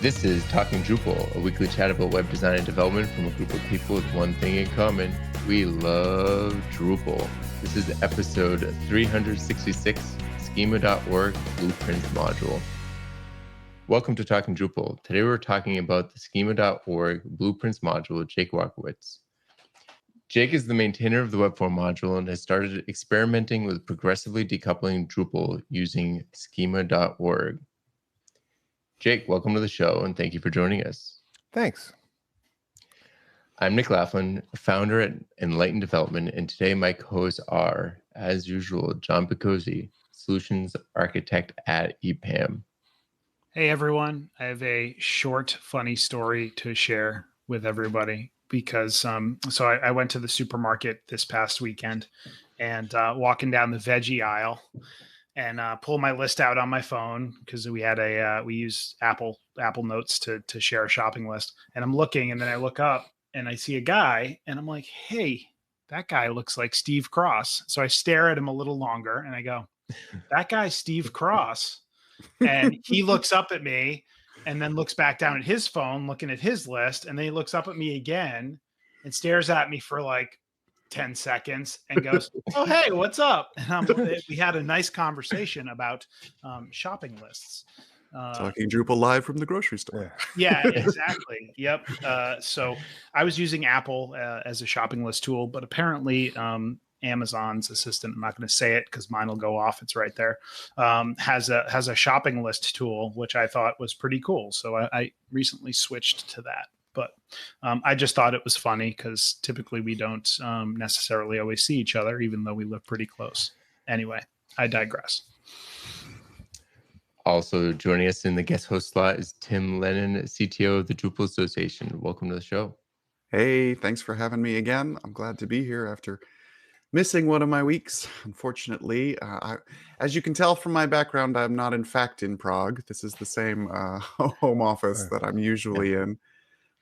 This is Talking Drupal, a weekly chat about web design and development from a group of people with one thing in common. We love Drupal. This is episode 366, Schema.org Blueprints module. Welcome to Talking Drupal. Today we're talking about the Schema.org Blueprints module with Jacob Rockowitz. Jake is the maintainer of the web form module and has started experimenting with progressively decoupling Drupal using Schema.org. Jake, welcome to the show, and thank you for joining us. Thanks. I'm Nick Laughlin, founder at Enlightened Development, and today my co-hosts are, as usual, John Picozzi, Solutions Architect at EPAM. Hey, everyone. I have a short, funny story to share with everybody because I went to the supermarket this past weekend and walking down the veggie aisle and pull my list out on my phone because we use Apple Notes to share a shopping list. And I'm looking, and then I look up and I see a guy, and I'm like, hey, that guy looks like Steve Cross. So I stare at him a little longer, and I go, that guy's Steve Cross. And he looks up at me and then looks back down at his phone, looking at his list. And then he looks up at me again and stares at me for like 10 seconds and goes, oh, hey, what's up? And we had a nice conversation about shopping lists. Talking Drupal live from the grocery store. Yeah, exactly. Yep. So I was using Apple as a shopping list tool, but apparently Amazon's assistant, I'm not going to say it because mine will go off, it's right there, has a shopping list tool, which I thought was pretty cool. So I recently switched to that. But I just thought it was funny because typically we don't necessarily always see each other, even though we live pretty close. Anyway, I digress. Also joining us in the guest host slot is Tim Lennon, CTO of the Drupal Association. Welcome to the show. Hey, thanks for having me again. I'm glad to be here after missing one of my weeks. Unfortunately, as you can tell from my background, I'm not in fact in Prague. This is the same home office that I'm usually in.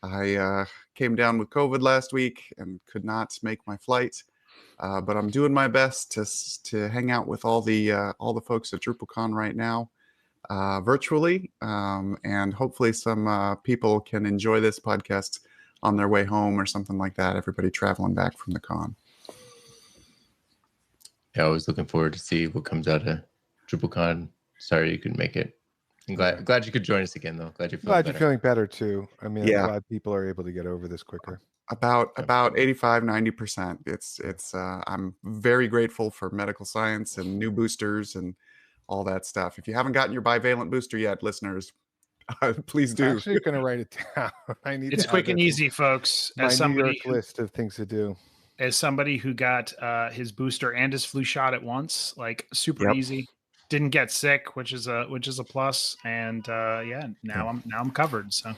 I came down with COVID last week and could not make my flight, but I'm doing my best to hang out with all the folks at DrupalCon right now, virtually, and hopefully some people can enjoy this podcast on their way home or something like that. Everybody traveling back from the con. Yeah, I was looking forward to see what comes out of DrupalCon. Sorry you couldn't make it. I'm glad you could join us again, though. Glad you're feeling better too. I mean, yeah. I'm glad people are able to get over this quicker. About 85-90%. It's I'm very grateful for medical science and new boosters and all that stuff. If you haven't gotten your bivalent booster yet, listeners, please do. I'm actually going to write it down. It's quick and easy, folks. As my New York list of things to do. As somebody who got his booster and his flu shot at once, like super easy. Didn't get sick, which is a plus, and now I'm covered. So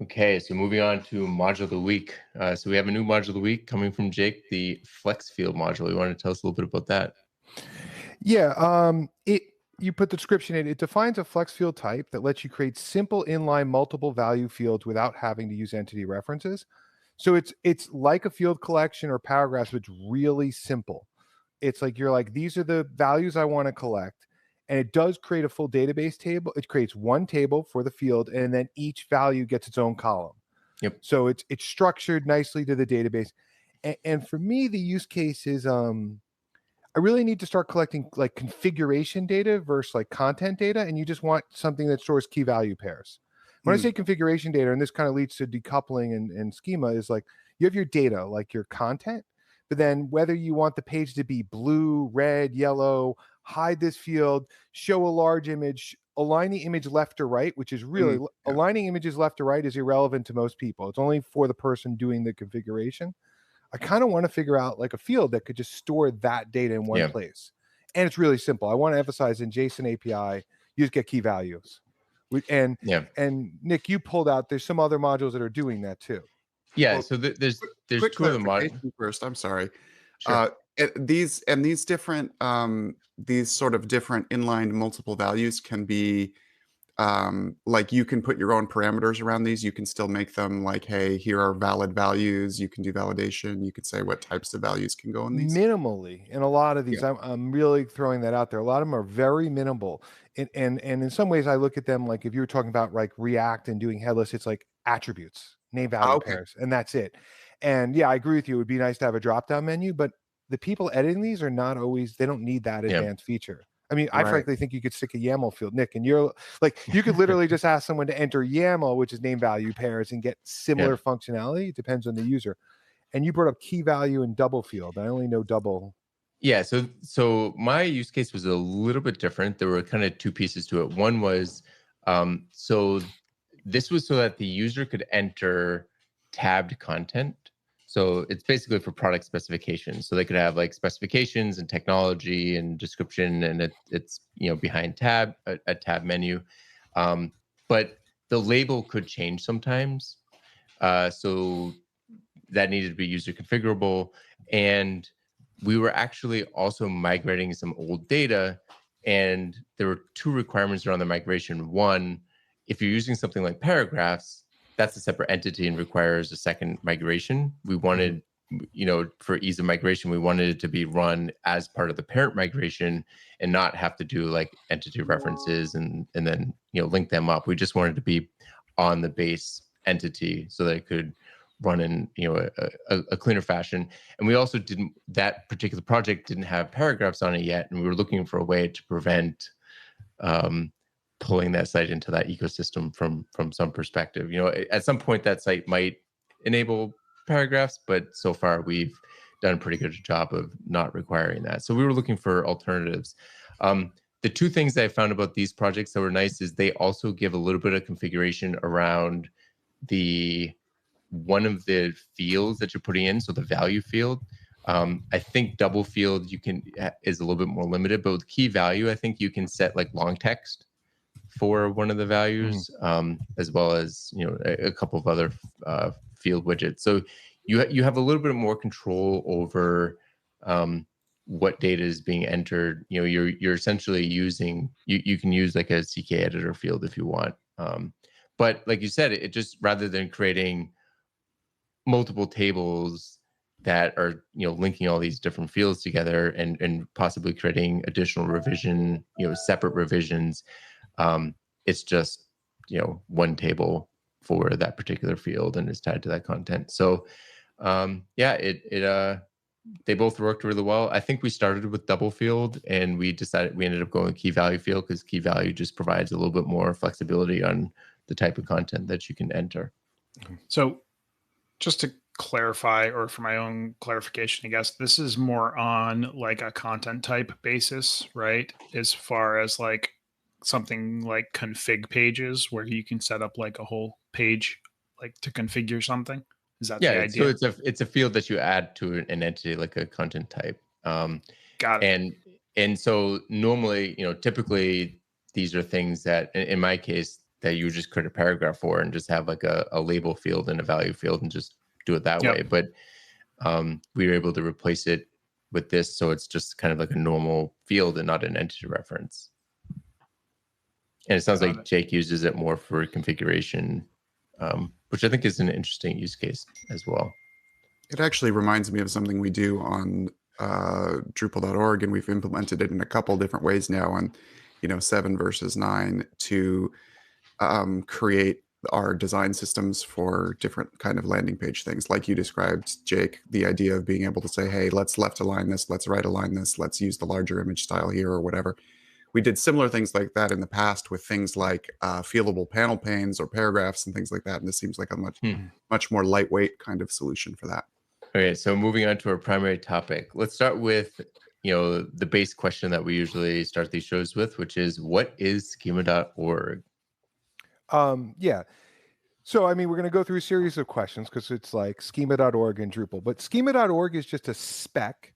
okay, so moving on to module of the week. So we have a new module of the week coming from Jake, the flex field module. You want to tell us a little bit about that? Yeah, you put the description in. It defines a flex field type that lets you create simple inline multiple value fields without having to use entity references. So it's like a field collection or paragraphs, but it's really simple. It's like you're like, these are the values I want to collect. And it does create a full database table. It creates one table for the field, and then each value gets its own column. Yep. So it's structured nicely to the database. And for me, the use case is I really need to start collecting like configuration data versus like content data. And you just want something that stores key value pairs. When I say configuration data, and this kind of leads to decoupling and schema, is like you have your data, like your content. But then whether you want the page to be blue, red, yellow, hide this field, show a large image, align the image left to right, which is really aligning images left to right is irrelevant to most people. It's only for the person doing the configuration. I kind of want to figure out like a field that could just store that data in one place. And it's really simple. I want to emphasize in JSON API, you just get key values. And Nick, you pulled out, there's some other modules that are doing that too. Yeah, well, so there's quick two of the modules. First, I'm sorry. Sure. These different these sort of different inline multiple values can be like you can put your own parameters around these. You can still make them like, hey, here are valid values. You can do validation. You could say what types of values can go in these. Minimally in a lot of these. Yeah. I'm really throwing that out there. A lot of them are very minimal, and in some ways I look at them like if you were talking about like React and doing headless, it's like attributes, name value Okay. pairs, and that's it. And yeah, I agree with you. It would be nice to have a drop down menu, but the people editing these are not always, they don't need that advanced feature. I mean, I Right. frankly think you could stick a YAML field, Nick, and you're like, you could literally just ask someone to enter YAML, which is name value pairs, and get similar functionality. It depends on the user. And you brought up key value and double field. I only know double. Yeah, so my use case was a little bit different. There were kind of two pieces to it. One was, so this was so that the user could enter tabbed content. So it's basically for product specifications. So they could have like specifications and technology and description, and it's behind a tab menu. But the label could change sometimes. So that needed to be user configurable. And we were actually also migrating some old data, and there were two requirements around the migration. One, if you're using something like paragraphs, that's a separate entity and requires a second migration. We wanted, for ease of migration, we wanted it to be run as part of the parent migration and not have to do like entity references and then link them up. We just wanted it to be on the base entity so that it could run in a cleaner fashion. And we also that particular project didn't have paragraphs on it yet, and we were looking for a way to prevent pulling that site into that ecosystem from some perspective. At some point that site might enable paragraphs, but so far we've done a pretty good job of not requiring that. So we were looking for alternatives. The two things that I found about these projects that were nice is they also give a little bit of configuration around one of the fields that you're putting in, so the value field. I think double field is a little bit more limited, but with key value, I think you can set like long text for one of the values, as well as a couple of other field widgets. So you have a little bit more control over what data is being entered. You're essentially using you can use like a CK editor field if you want. But like you said, it just, rather than creating multiple tables that are linking all these different fields together and possibly creating additional revision, separate revisions, it's just one table for that particular field and is tied to that content. So they both worked really well. I think we started with double field and we ended up going with key value field because key value just provides a little bit more flexibility on the type of content that you can enter. So just to clarify, or for my own clarification, I guess this is more on like a content type basis, right? As far as like something like config pages where you can set up like a whole page, like to configure something. Is that the idea? So it's a field that you add to an entity, like a content type. Got it. And so normally, typically these are things that, in my case, that you just create a paragraph for and just have like a label field and a value field and just do it that way. But we were able to replace it with this, so it's just kind of like a normal field and not an entity reference. And it sounds like Jake uses it more for configuration, which I think is an interesting use case as well. It actually reminds me of something we do on Drupal.org, and we've implemented it in a couple different ways now on 7 versus 9 to create our design systems for different kind of landing page things. Like you described, Jake, the idea of being able to say, hey, let's left align this, let's right align this, let's use the larger image style here or whatever. We did similar things like that in the past with things like feelable panel panes or paragraphs and things like that. And this seems like a much more lightweight kind of solution for that. Okay, so moving on to our primary topic. Let's start with the base question that we usually start these shows with, which is, what is schema.org? Yeah. So, I mean, we're going to go through a series of questions because it's like schema.org and Drupal. But schema.org is just a spec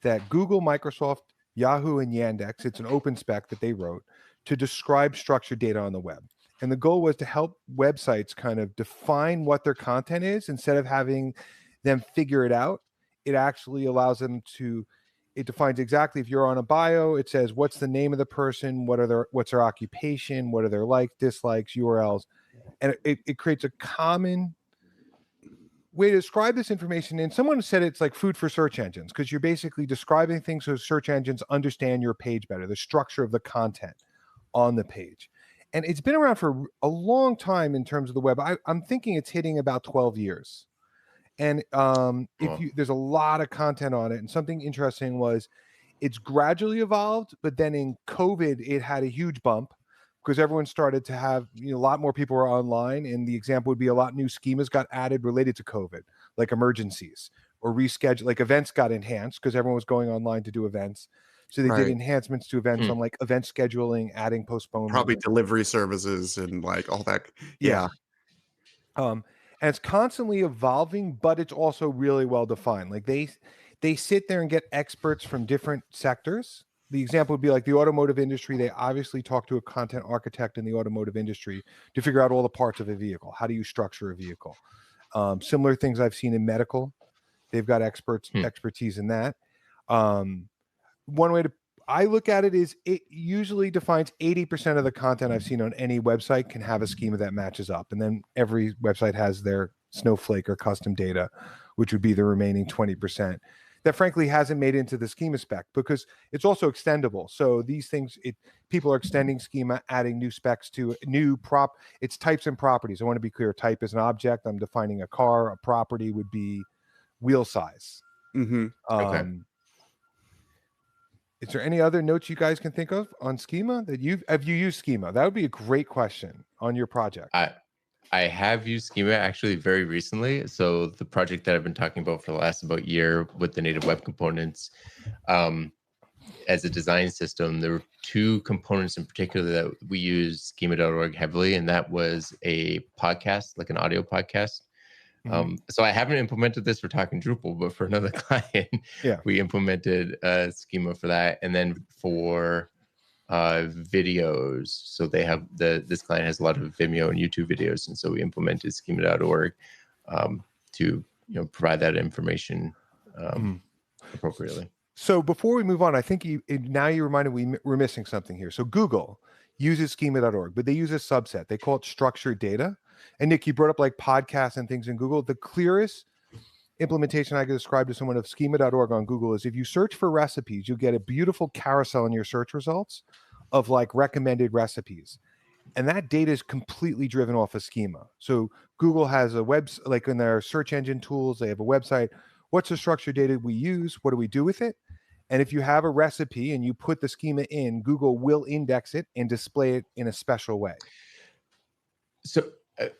that Google, Microsoft, Yahoo, and Yandex, it's an open spec that they wrote to describe structured data on the web. And the goal was to help websites kind of define what their content is instead of having them figure it out. It actually allows them to it defines exactly, if you're on a bio, it says what's the name of the person, what's their occupation, what are their likes, dislikes, URLs, and it creates a common way to describe this information. And someone said it's like food for search engines, because you're basically describing things so search engines understand your page better, the structure of the content on the page. And it's been around for a long time in terms of the web. I'm thinking it's hitting about 12 years. And there's a lot of content on it. And something interesting was it's gradually evolved, but then in COVID, it had a huge bump because everyone started to have, a lot more people were online. And the example would be a lot of new schemas got added related to COVID, like emergencies or reschedule, like events got enhanced because everyone was going online to do events. So they did enhancements to events on like event scheduling, adding postponement. Probably delivery services and like all that. Yeah. And it's constantly evolving, but it's also really well defined. Like they sit there and get experts from different sectors. The example would be like the automotive industry. They obviously talk to a content architect in the automotive industry to figure out all the parts of a vehicle. How do you structure a vehicle? Similar things I've seen in medical. They've got expertise in that. One way I look at it is it usually defines 80% of the content I've seen on any website can have a schema that matches up. And then every website has their snowflake or custom data, which would be the remaining 20% that frankly hasn't made into the schema spec, because it's also extendable. So these things, people are extending schema, adding new specs to it's types and properties. I want to be clear. Type is an object. I'm defining a car. A property would be wheel size. Okay. Is there any other notes you guys can think of on schema that have you used schema? That would be a great question on your project. I have used schema actually very recently. So the project that I've been talking about for the last about year with the native web components, as a design system, there were two components in particular that we use schema.org heavily, and that was a podcast, like an audio podcast. So I haven't implemented this for Talking Drupal, but for another client, we implemented a schema for that. And then for videos, so they have this client has a lot of Vimeo and YouTube videos, and so we implemented schema.org to provide that information appropriately. So before we move on, I think now you reminded we're missing something here. So Google uses schema.org, but they use a subset. They call it structured data. And Nick, you brought up like podcasts and things in Google. The clearest implementation I could describe to someone of schema.org on Google is if you search for recipes, you'll get a beautiful carousel in your search results of like recommended recipes. And that data is completely driven off of schema. So Google has a like in their search engine tools, they have a website. What's the structured data we use? What do we do with it? And if you have a recipe and you put the schema in, Google will index it and display it in a special way. So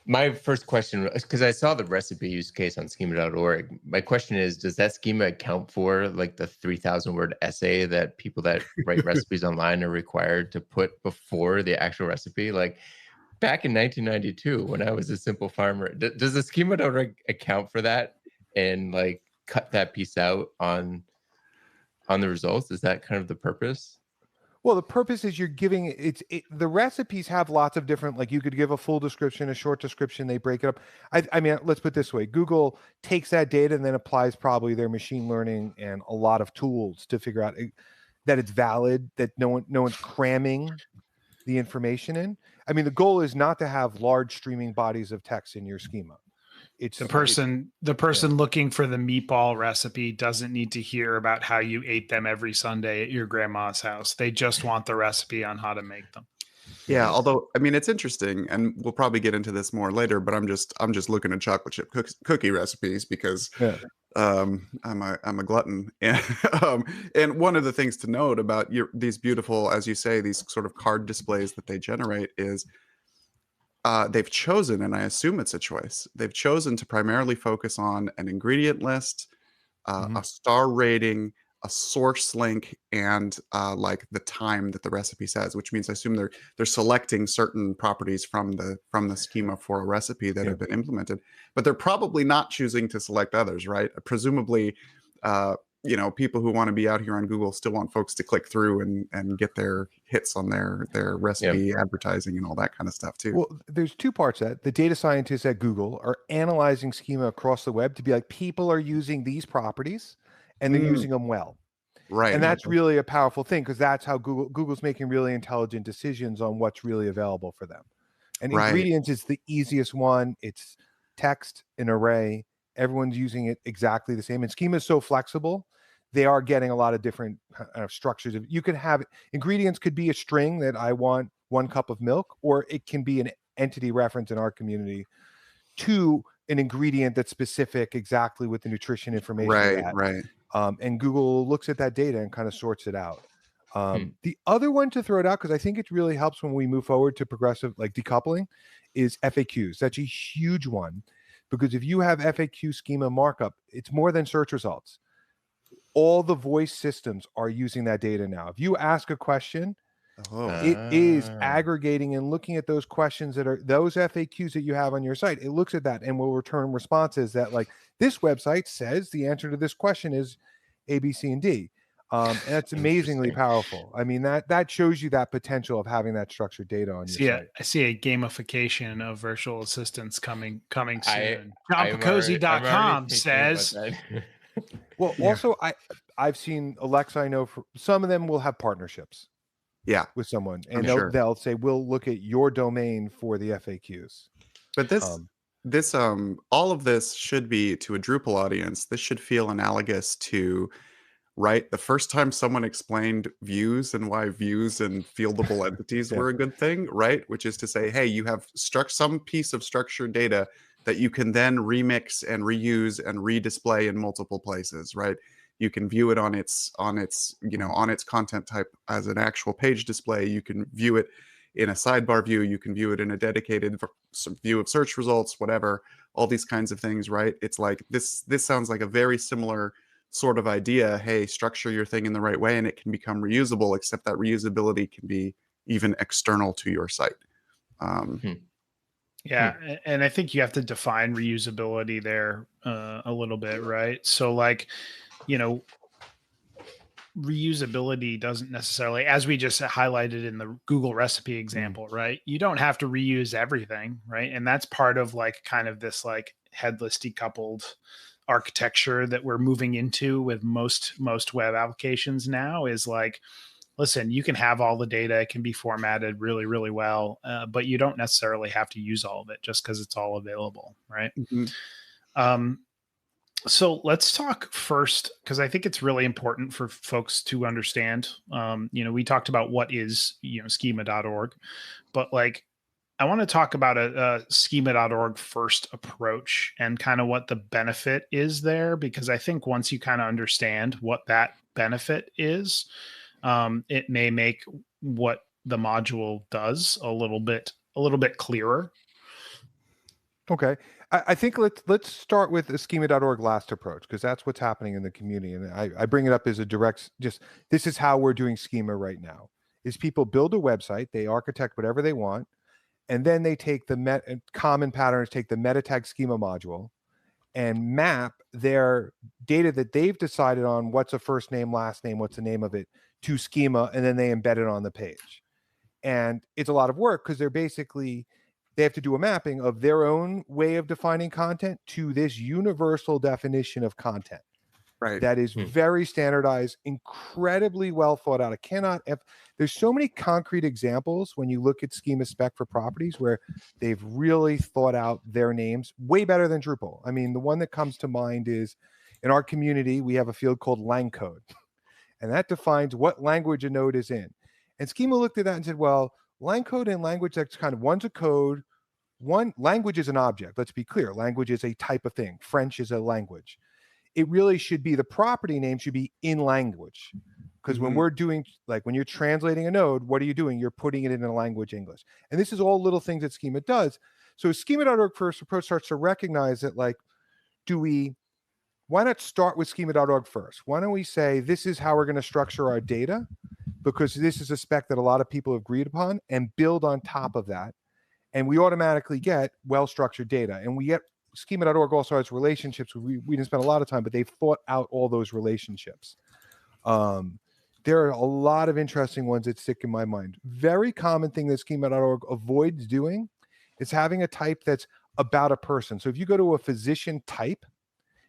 my first question, because I saw the recipe use case on schema.org, my question is, does that schema account for like the 3,000 word essay that people that write recipes online are required to put before the actual recipe? Like back in 1992, when I was a simple farmer, does the schema.org account for that and like cut that piece out on the results? Is that kind of the purpose? Well, the purpose is you're giving the recipes have lots of different, like you could give a full description, a short description, they break it up. I mean, let's put it this way. Google takes that data and then applies probably their machine learning and a lot of tools to figure out that it's valid, that no one's cramming the information in. I mean, the goal is not to have large streaming bodies of text in your schema. It's the person looking for the meatball recipe doesn't need to hear about how you ate them every Sunday at your grandma's house. They just want the recipe on how to make them. Yeah, although I mean it's interesting, and we'll probably get into this more later. But I'm just looking at chocolate chip cookie recipes because I'm a glutton, and one of the things to note about these beautiful, as you say, these sort of card displays that they generate is. They've chosen, and I assume it's a choice, they've chosen to primarily focus on an ingredient list, a star rating, a source link, and like the time that the recipe says, which means I assume they're selecting certain properties from the schema for a recipe that have been implemented, but they're probably not choosing to select others, right? Presumably, people who want to be out here on Google still want folks to click through and get their hits on their recipe advertising and all that kind of stuff too. Well, there's two parts of that. The data scientists at Google are analyzing schema across the web to be like, people are using these properties and they're using them well. Right. And that's really a powerful thing, because that's how Google's making really intelligent decisions on what's really available for them. And Right. ingredients is the easiest one. It's text, an array. Everyone's using it exactly the same. And Schema is so flexible. They are getting a lot of different structures. You could have ingredients could be a string that I want 1 cup of milk, or it can be an entity reference in our community to an ingredient that's specific exactly with the nutrition information. Right. And Google looks at that data and kind of sorts it out. The other one to throw it out, because I think it really helps when we move forward to progressive like decoupling, is FAQs. That's a huge one, because if you have FAQ schema markup, it's more than search results. All the voice systems are using that data now. If you ask a question, it is aggregating and looking at those questions that are those FAQs that you have on your site. It looks at that and will return responses that, like, this website says the answer to this question is A, B, C, and D. And that's amazingly powerful. I mean, that shows you that potential of having that structured data on your site. I see a gamification of virtual assistants coming soon. JohnPicosi.com says. Well, also, I've seen Alexa. I know for some of them will have partnerships. Yeah, with someone, and they'll say, we'll look at your domain for the FAQs. But this all of this should be, to a Drupal audience, this should feel analogous to, right, the first time someone explained views and why views and fieldable entities were a good thing, right? Which is to say, hey, you have some piece of structured data that you can then remix and reuse and redisplay in multiple places, right? You can view it on its content type as an actual page display. You can view it in a sidebar view. You can view it in a dedicated view of search results, whatever, all these kinds of things, right? It's like this sounds like a very similar sort of idea. Hey, structure your thing in the right way and it can become reusable, except that reusability can be even external to your site. Yeah. And I think you have to define reusability there a little bit, right? So, like, reusability doesn't necessarily, as we just highlighted in the Google recipe example, right? You don't have to reuse everything, right? And that's part of like kind of this like headless decoupled architecture that we're moving into with most web applications now, is like, listen, you can have all the data, it can be formatted really, really well, but you don't necessarily have to use all of it just because it's all available, right? So let's talk first, because I think it's really important for folks to understand. We talked about what is, schema.org, but like, I want to talk about a schema.org first approach and kind of what the benefit is there, because I think once you kind of understand what that benefit is, it may make what the module does a little bit clearer. Okay. I think let's start with the schema.org last approach, because that's what's happening in the community. And I bring it up as a direct, this is how we're doing schema right now, is people build a website, they architect whatever they want, and then they take the common patterns, take the meta tag schema module and map their data that they've decided on, what's a first name, last name, what's the name of it, to schema, and then they embed it on the page. And it's a lot of work, because they have to do a mapping of their own way of defining content to this universal definition of content. Right. That is very standardized, incredibly well thought out. There's so many concrete examples when you look at schema spec for properties where they've really thought out their names way better than Drupal. I mean, the one that comes to mind is, in our community, we have a field called lang code, and that defines what language a node is in. And Schema looked at that and said, well, lang code and language, that's kind of, one's a code, one language is an object. Let's be clear. Language is a type of thing. French is a language. It really should be, the property name should be in language. Because when we're doing, like when you're translating a node, what are you doing? You're putting it in a language English. And this is all little things that Schema does. So schema.org first approach starts to recognize that, like, why not start with schema.org first? Why don't we say, this is how we're going to structure our data, because this is a spec that a lot of people have agreed upon, and build on top of that. And we automatically get well-structured data. And we get, schema.org also has relationships. We didn't spend a lot of time, but they've thought out all those relationships. There are a lot of interesting ones that stick in my mind. Very common thing that schema.org avoids doing is having a type that's about a person. So if you go to a physician type,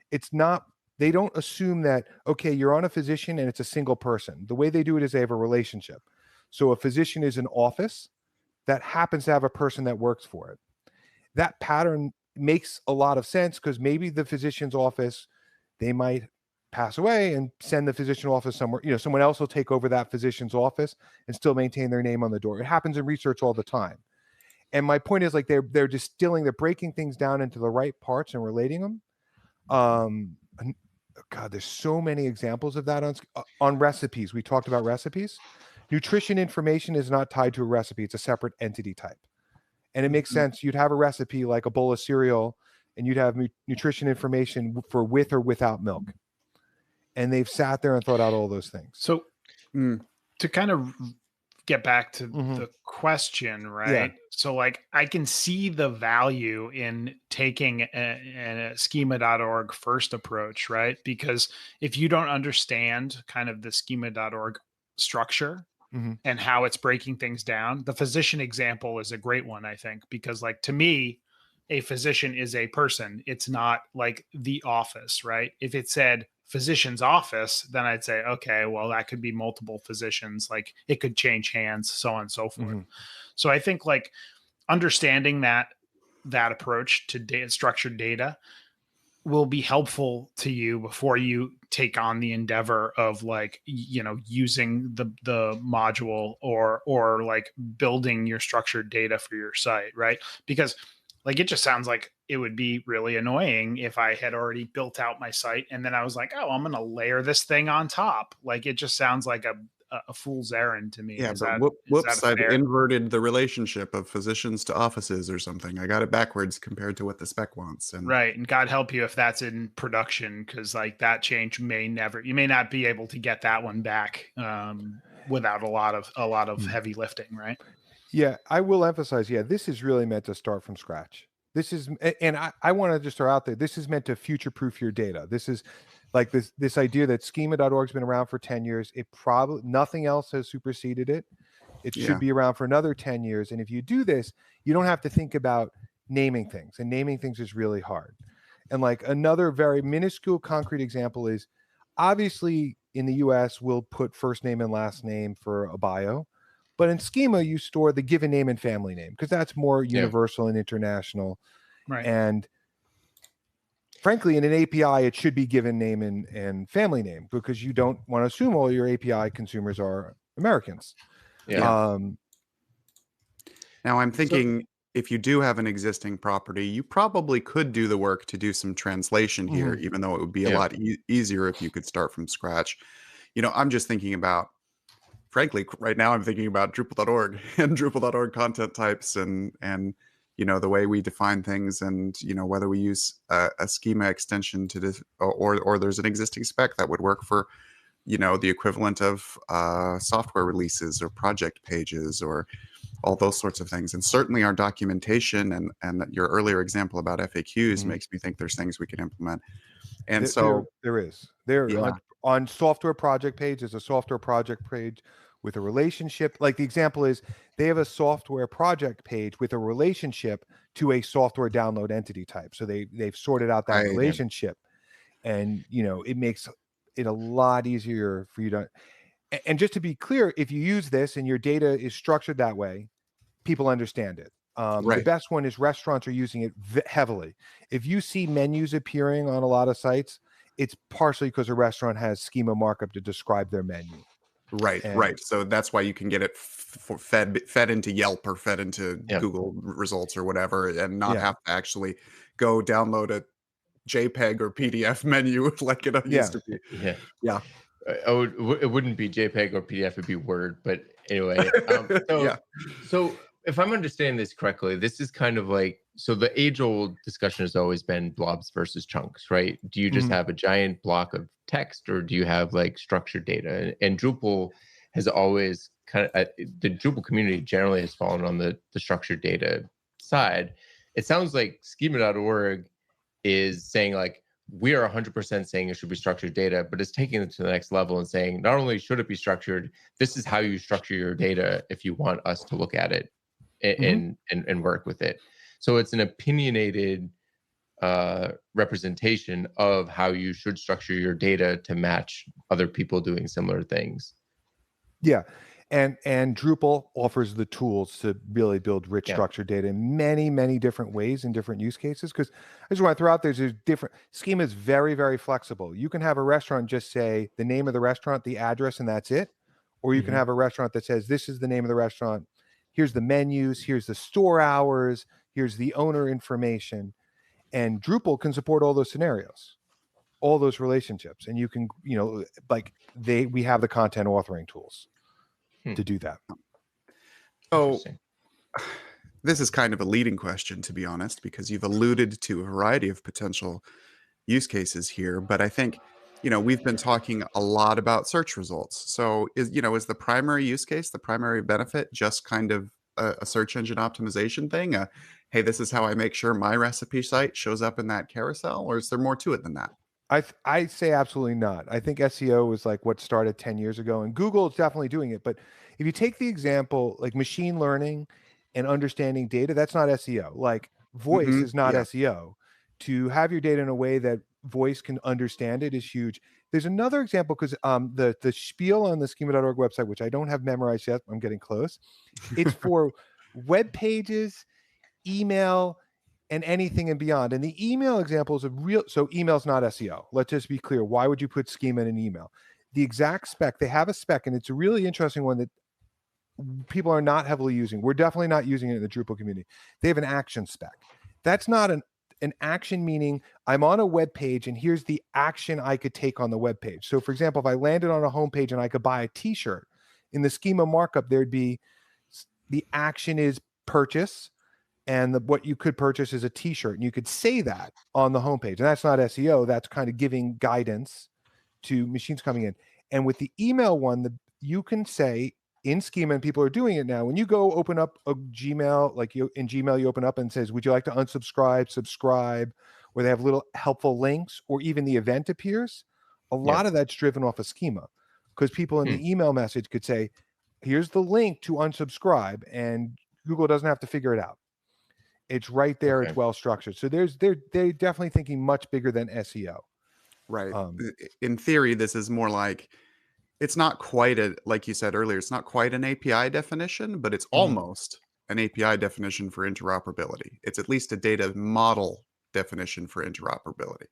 it's not They don't assume that, okay, you're on a physician and it's a single person. The way they do it is they have a relationship. So a physician is an office that happens to have a person that works for it. That pattern makes a lot of sense because maybe the physician's office, they might pass away and send the physician office somewhere, someone else will take over that physician's office and still maintain their name on the door. It happens in research all the time. And my point is, like, they're distilling, they're breaking things down into the right parts and relating them. God, there's so many examples of that on recipes. We talked about recipes. Nutrition information is not tied to a recipe. It's a separate entity type. And it makes sense. You'd have a recipe like a bowl of cereal and you'd have nutrition information for with or without milk. And they've sat there and thought out all those things. So to kind of get back to the question, right? Yeah. So like I can see the value in taking a schema.org first approach, right? Because if you don't understand kind of the schema.org structure and how it's breaking things down, the physician example is a great one, I think, because like to me, a physician is a person. It's not like the office, right? If it said physician's office, then I'd say, okay, well, that could be multiple physicians. Like it could change hands, so on and so forth. So I think like understanding that approach to structured data will be helpful to you before you take on the endeavor of like, using the module or like building your structured data for your site, right? Because like, it just sounds like it would be really annoying if I had already built out my site and then I was like, oh, I'm going to layer this thing on top. Like, it just sounds like a fool's errand to me. Yeah, but whoops, I've inverted the relationship of physicians to offices or something. I got it backwards compared to what the spec wants. And right. And God help you if that's in production, because like that change you may not be able to get that one back without a lot of heavy lifting, right? Yeah, I will emphasize, this is really meant to start from scratch. This is, and I want to just throw out there, this is meant to future-proof your data. This is like this idea that schema.org has been around for 10 years. It probably, nothing else has superseded it. It should be around for another 10 years. And if you do this, you don't have to think about naming things. And naming things is really hard. And like another very minuscule concrete example is, obviously in the US, we'll put first name and last name for a bio. But in Schema, you store the given name and family name because that's more universal and international. Right. And frankly, in an API, it should be given name and family name because you don't want to assume all your API consumers are Americans. Yeah. Now, I'm thinking if you do have an existing property, you probably could do the work to do some translation here, even though it would be a lot easier if you could start from scratch. I'm just thinking about, frankly, right now I'm thinking about Drupal.org and Drupal.org content types and the way we define things and whether we use a schema extension to this or there's an existing spec that would work for the equivalent of software releases or project pages or all those sorts of things. And certainly our documentation and your earlier example about FAQs makes me think there's things we can implement. And on software project page, there's a software project page with a relationship. Like the example is they have a software project page with a relationship to a software download entity type. So they've sorted out that relationship and it makes it a lot easier for you to, and just to be clear, if you use this and your data is structured that way, people understand it. The best one is restaurants are using it heavily. If you see menus appearing on a lot of sites, it's partially because a restaurant has schema markup to describe their menu. Right. So that's why you can get it fed into Yelp or fed into Google results or whatever, and not have to actually go download a JPEG or PDF menu like it used to be. Yeah. It wouldn't be JPEG or PDF; it'd be Word. But anyway, so if I'm understanding this correctly, this is kind of like, so the age-old discussion has always been blobs versus chunks, right? Do you just have a giant block of text, or do you have like structured data? And Drupal has always the Drupal community generally has fallen on the structured data side. It sounds like schema.org is saying like, we are 100% saying it should be structured data, but it's taking it to the next level and saying, not only should it be structured, this is how you structure your data if you want us to look at it and work with it. So it's an opinionated representation of how you should structure your data to match other people doing similar things. Yeah. And Drupal offers the tools to really build rich structured data in many, many different ways in different use cases. Because I just want to throw out there's different schema is very, very flexible. You can have a restaurant just say the name of the restaurant, the address, and that's it. Or you can have a restaurant that says this is the name of the restaurant. Here's the menus, here's the store hours, here's the owner information. And Drupal can support all those scenarios, all those relationships. And you can, we have the content authoring tools to do that. So this is kind of a leading question, to be honest, because you've alluded to a variety of potential use cases here. But I think, we've been talking a lot about search results. So is the primary use case, the primary benefit, just kind of a search engine optimization thing? Hey, this is how I make sure my recipe site shows up in that carousel? Or is there more to it than that? I say absolutely not. I think SEO was like what started 10 years ago, and Google is definitely doing it. But if you take the example, like machine learning and understanding data, that's not SEO. Like voice is not SEO. To have your data in a way that voice can understand it is huge. There's another example because the spiel on the schema.org website, which I don't have memorized yet, I'm getting close. It's for web pages, email, and anything and beyond. And the email example is so email's not SEO. Let's just be clear. Why would you put schema in an email? The exact spec, they have a spec, and it's a really interesting one that people are not heavily using. We're definitely not using it in the Drupal community. They have an action spec. That's not an action, meaning I'm on a web page and here's the action I could take on the web page. So for example, if I landed on a homepage and I could buy a t-shirt, in the schema markup, there'd be the action is purchase, and what you could purchase is a t-shirt, and you could say that on the homepage. And that's not SEO. That's kind of giving guidance to machines coming in. And with the email one, you can say in schema, and people are doing it now, when you go open up a Gmail, like in Gmail, you open up and says, would you like to unsubscribe, subscribe, where they have little helpful links, or even the event appears. A lot of that's driven off a schema, because people in the email message could say, here's the link to unsubscribe, and Google doesn't have to figure it out. It's right there. It's well structured. So they're definitely thinking much bigger than SEO. Right. In theory, this is more like, it's not quite like you said earlier, it's not quite an API definition, but it's almost an API definition for interoperability. It's at least a data model definition for interoperability.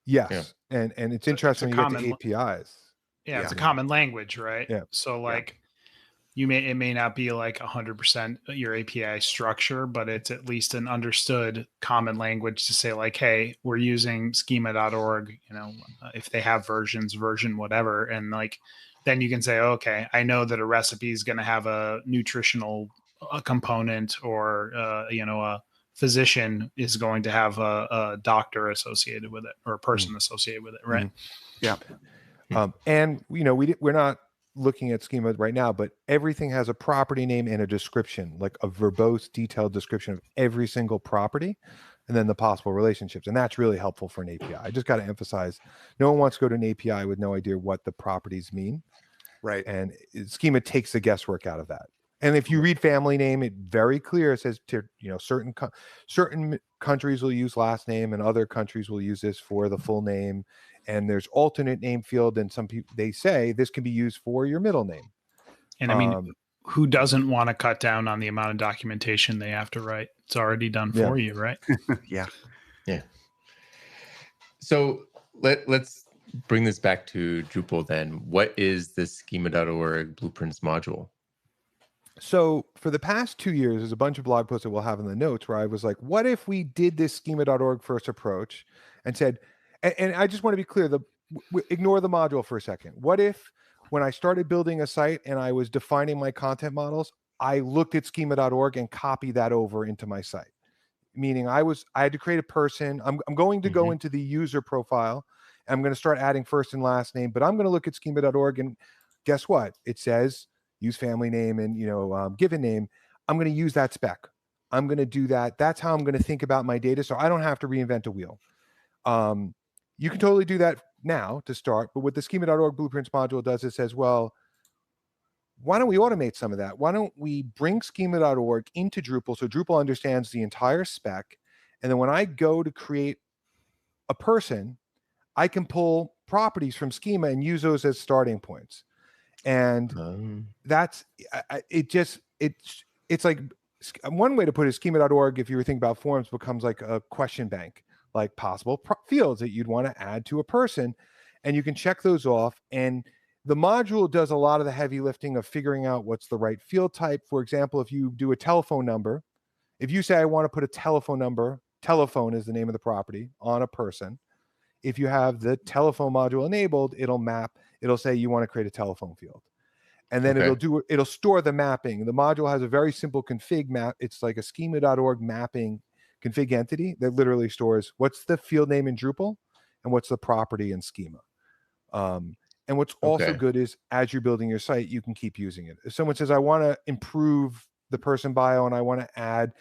Yes. Yeah. And it's interesting when you get to APIs. Yeah, it's a common language, right? Yeah. So like it may not be like 100% your API structure, but it's at least an understood common language to say like, hey, we're using schema.org, if they have version whatever. And like, then you can say, okay, I know that a recipe is going to have a nutritional component, or, a physician is going to have a doctor associated with it, or a person associated with it. Right. Yeah. And we're not looking at schema right now, but everything has a property name and a description, like a verbose, detailed description of every single property, and then the possible relationships. And that's really helpful for an API. I just got to emphasize, no one wants to go to an API with no idea what the properties mean. Right. And schema takes the guesswork out of that. And if you read family name, it very clear. It says certain countries will use last name, and other countries will use this for the full name. And there's alternate name field, and some people, they say this can be used for your middle name. And I mean, who doesn't want to cut down on the amount of documentation they have to write? It's already done for you, right? Yeah. So let's bring this back to Drupal then. What is the schema.org blueprints module? So for the past 2 years, there's a bunch of blog posts that we'll have in the notes where I was like, what if we did this schema.org first approach and said, and I just want to be clear, ignore the module for a second. What if when I started building a site and I was defining my content models, I looked at schema.org and copied that over into my site? Meaning I had to create a person. I'm going to go into the user profile. And I'm going to start adding first and last name, but I'm going to look at schema.org, and guess what? It says use family name and given name. I'm going to use that spec. I'm going to do that. That's how I'm going to think about my data, so I don't have to reinvent a wheel. You can totally do that now to start, but what the schema.org blueprints module does, it says, well, why don't we automate some of that? Why don't we bring schema.org into Drupal so Drupal understands the entire spec, and then when I go to create a person, I can pull properties from schema and use those as starting points. And that's it's like one way to put it, schema.org, if you were thinking about forms, becomes like a question bank, like possible fields that you'd want to add to a person, and you can check those off. And the module does a lot of the heavy lifting of figuring out what's the right field type. For example, if you do a telephone number, if you say I want to put a telephone number, telephone is the name of the property, on a person, if you have the telephone module enabled, it'll say you want to create a telephone field. And then it'll store the mapping. The module has a very simple config map. It's like a schema.org mapping config entity that literally stores what's the field name in Drupal and what's the property in schema. And what's also good is as you're building your site, you can keep using it. If someone says, I want to improve the person bio and I want to add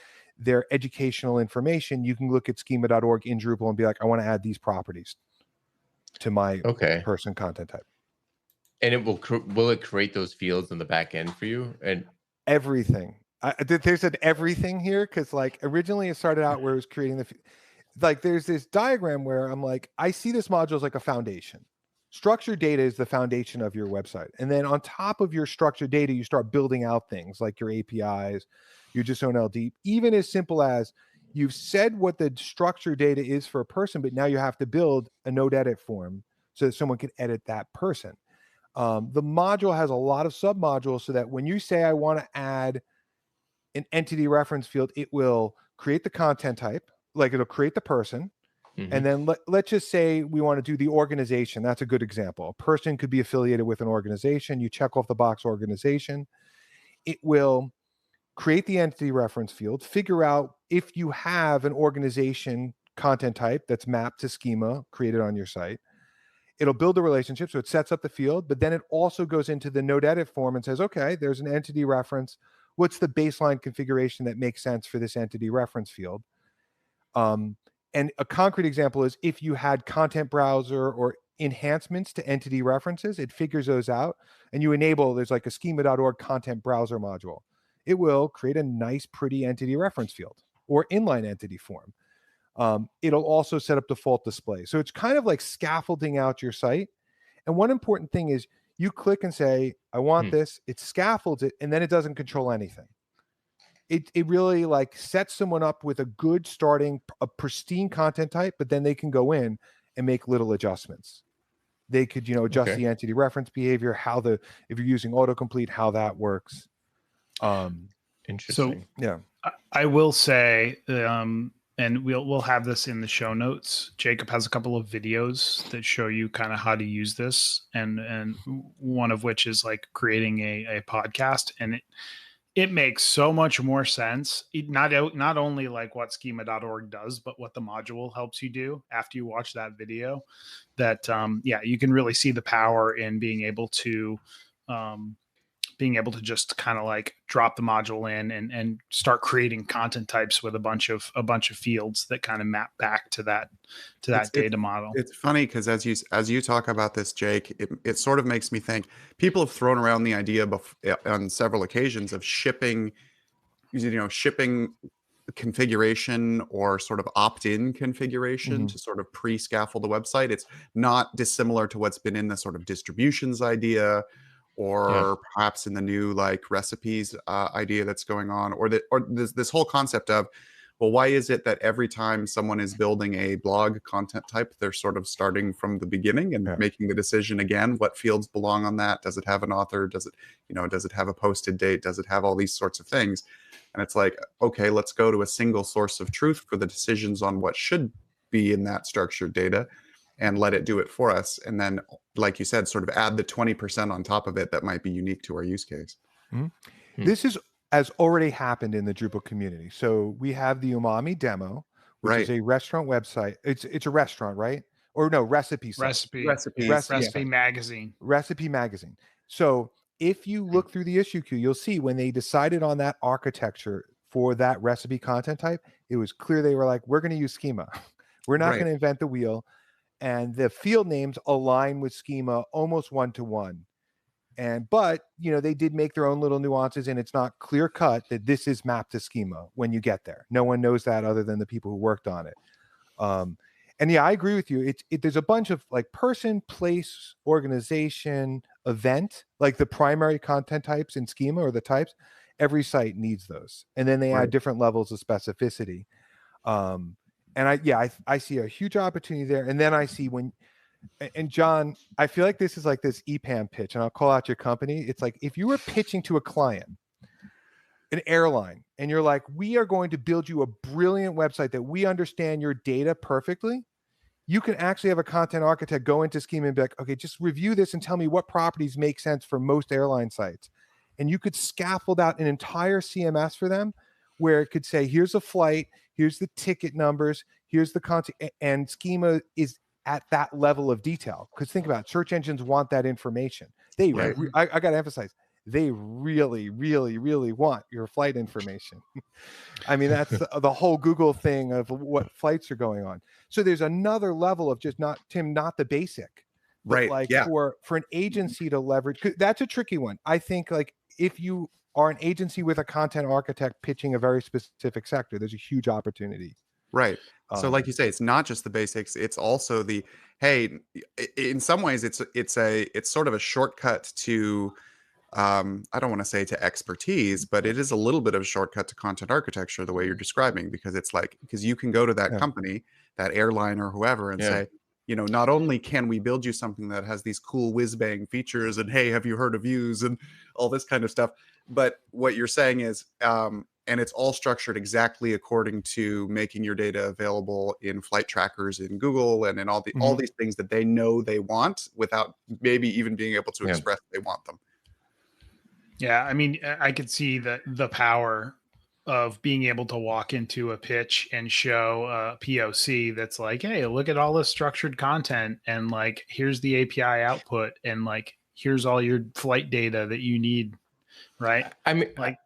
their educational information, you can look at schema.org in Drupal and be like, I want to add these properties to my person content type. And it will it create those fields in the back end for you? And everything. There's an everything here, because like originally it started out where it was creating there's this diagram where I'm like, I see this module as like a foundation. Structured data is the foundation of your website. And then on top of your structured data, you start building out things like your APIs, your JSON LD, even as simple as you've said what the structured data is for a person, but now you have to build a node edit form so that someone can edit that person. The module has a lot of sub-modules so that when you say, I want to add an entity reference field, it will create the content type, like it'll create the person. And then let's just say we want to do the organization. That's a good example. A person could be affiliated with an organization. You check off the box organization. It will create the entity reference field, figure out if you have an organization content type that's mapped to schema created on your site. It'll build a relationship, so it sets up the field, but then it also goes into the node edit form and says, okay, there's an entity reference. What's the baseline configuration that makes sense for this entity reference field? And a concrete example is if you had content browser or enhancements to entity references, it figures those out, and you enable, there's like a schema.org content browser module. It will create a nice, pretty entity reference field or inline entity form. It'll also set up default display. So it's kind of like scaffolding out your site. And one important thing is you click and say, I want this, it scaffolds it, and then it doesn't control anything. It really like sets someone up with a good starting, a pristine content type, but then they can go in and make little adjustments. They could, adjust the entity reference behavior, if you're using autocomplete, how that works. Interesting. So yeah, I will say, and we'll have this in the show notes. Jacob has a couple of videos that show you kind of how to use this, and one of which is like creating a podcast, and it makes so much more sense. Not only like what schema.org does, but what the module helps you do after you watch that video. That you can really see the power in being able to just kind of like drop the module in and start creating content types with a bunch of fields that kind of map back to that data model. It's funny because as you talk about this, Jake, it sort of makes me think people have thrown around the idea on several occasions of shipping configuration or sort of opt-in configuration to sort of pre-scaffold the website. It's not dissimilar to what's been in the sort of distributions idea, or perhaps in the new like recipes idea that's going on, or this whole concept of, well, why is it that every time someone is building a blog content type, they're sort of starting from the beginning and making the decision again, what fields belong on that? Does it have an author? Does it have a posted date? Does it have all these sorts of things? And it's like, okay, let's go to a single source of truth for the decisions on what should be in that structured data, and let it do it for us. And then, like you said, sort of add the 20% on top of it that might be unique to our use case. This has already happened in the Drupal community. So we have the Umami demo, which is a restaurant website. It's a restaurant, right? Or no, recipe magazine. Recipe magazine. So if you look through the issue queue, you'll see when they decided on that architecture for that recipe content type, it was clear they were like, we're going to use schema. We're not going to invent the wheel. And the field names align with schema almost one-to-one. But they did make their own little nuances, and it's not clear cut that this is mapped to schema when you get there. No one knows that other than the people who worked on it. And yeah, I agree with you. There's a bunch of like person, place, organization, event, like the primary content types in schema or the types. Every site needs those, and then they add different levels of specificity. And I see a huge opportunity there. And then I see and John, I feel like this is like this EPAM pitch, and I'll call out your company. It's like if you were pitching to a client, an airline, and you're like, we are going to build you a brilliant website that we understand your data perfectly. You can actually have a content architect go into Schema and be like, okay, just review this and tell me what properties make sense for most airline sites. And you could scaffold out an entire CMS for them where it could say, here's a flight, here's the ticket numbers, here's the content, and Schema is at that level of detail. Because think about it, search engines want that information. I got to emphasize, they really, really, really want your flight information. I mean, that's the whole Google thing of what flights are going on. So there's another level of just not the basic, but for an agency to leverage. That's a tricky one. I think like if you are an agency with a content architect pitching a very specific sector, there's a huge opportunity. Right. So like you say, it's not just the basics. It's also hey, in some ways it's sort of a shortcut to, I don't want to say to expertise, but it is a little bit of a shortcut to content architecture, the way you're describing, because because you can go to that company, that airline or whoever, and say, not only can we build you something that has these cool whiz bang features and, hey, have you heard of views and all this kind of stuff, but what you're saying is, and it's all structured exactly according to making your data available in flight trackers in Google and in all these things that they know they want without maybe even being able to express they want them. Yeah, I mean, I could see the power of being able to walk into a pitch and show a POC that's like, hey, look at all this structured content, and like, here's the API output, and like, here's all your flight data that you need, right? I mean, like,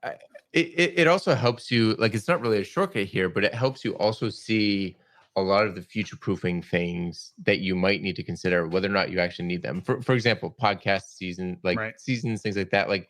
it also helps you, like, it's not really a shortcut here, but it helps you also see a lot of the future-proofing things that you might need to consider, whether or not you actually need them. For example, podcast season, like seasons, things like that. Like,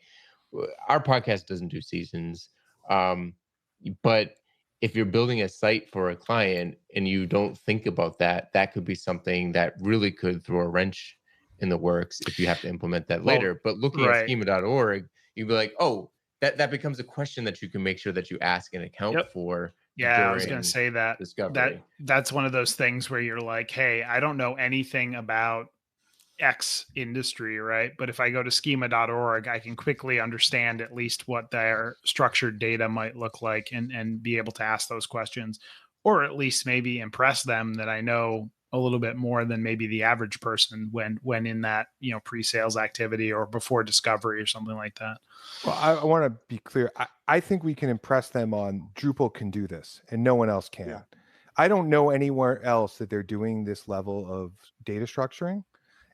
our podcast doesn't do seasons, but if you're building a site for a client and you don't think about that, that could be something that really could throw a wrench in the works if you have to implement that later. But looking at schema.org, you'd be like, oh, that becomes a question that you can make sure that you ask and account for. Yeah, I was going to say that discovery. That's one of those things where you're like, hey, I don't know anything about X industry, right? But if I go to schema.org, I can quickly understand at least what their structured data might look like and be able to ask those questions, or at least maybe impress them that I know a little bit more than maybe the average person when in that, pre-sales activity or before discovery or something like that. Well, I want to be clear. I think we can impress them on Drupal can do this and no one else can. Yeah. I don't know anywhere else that they're doing this level of data structuring.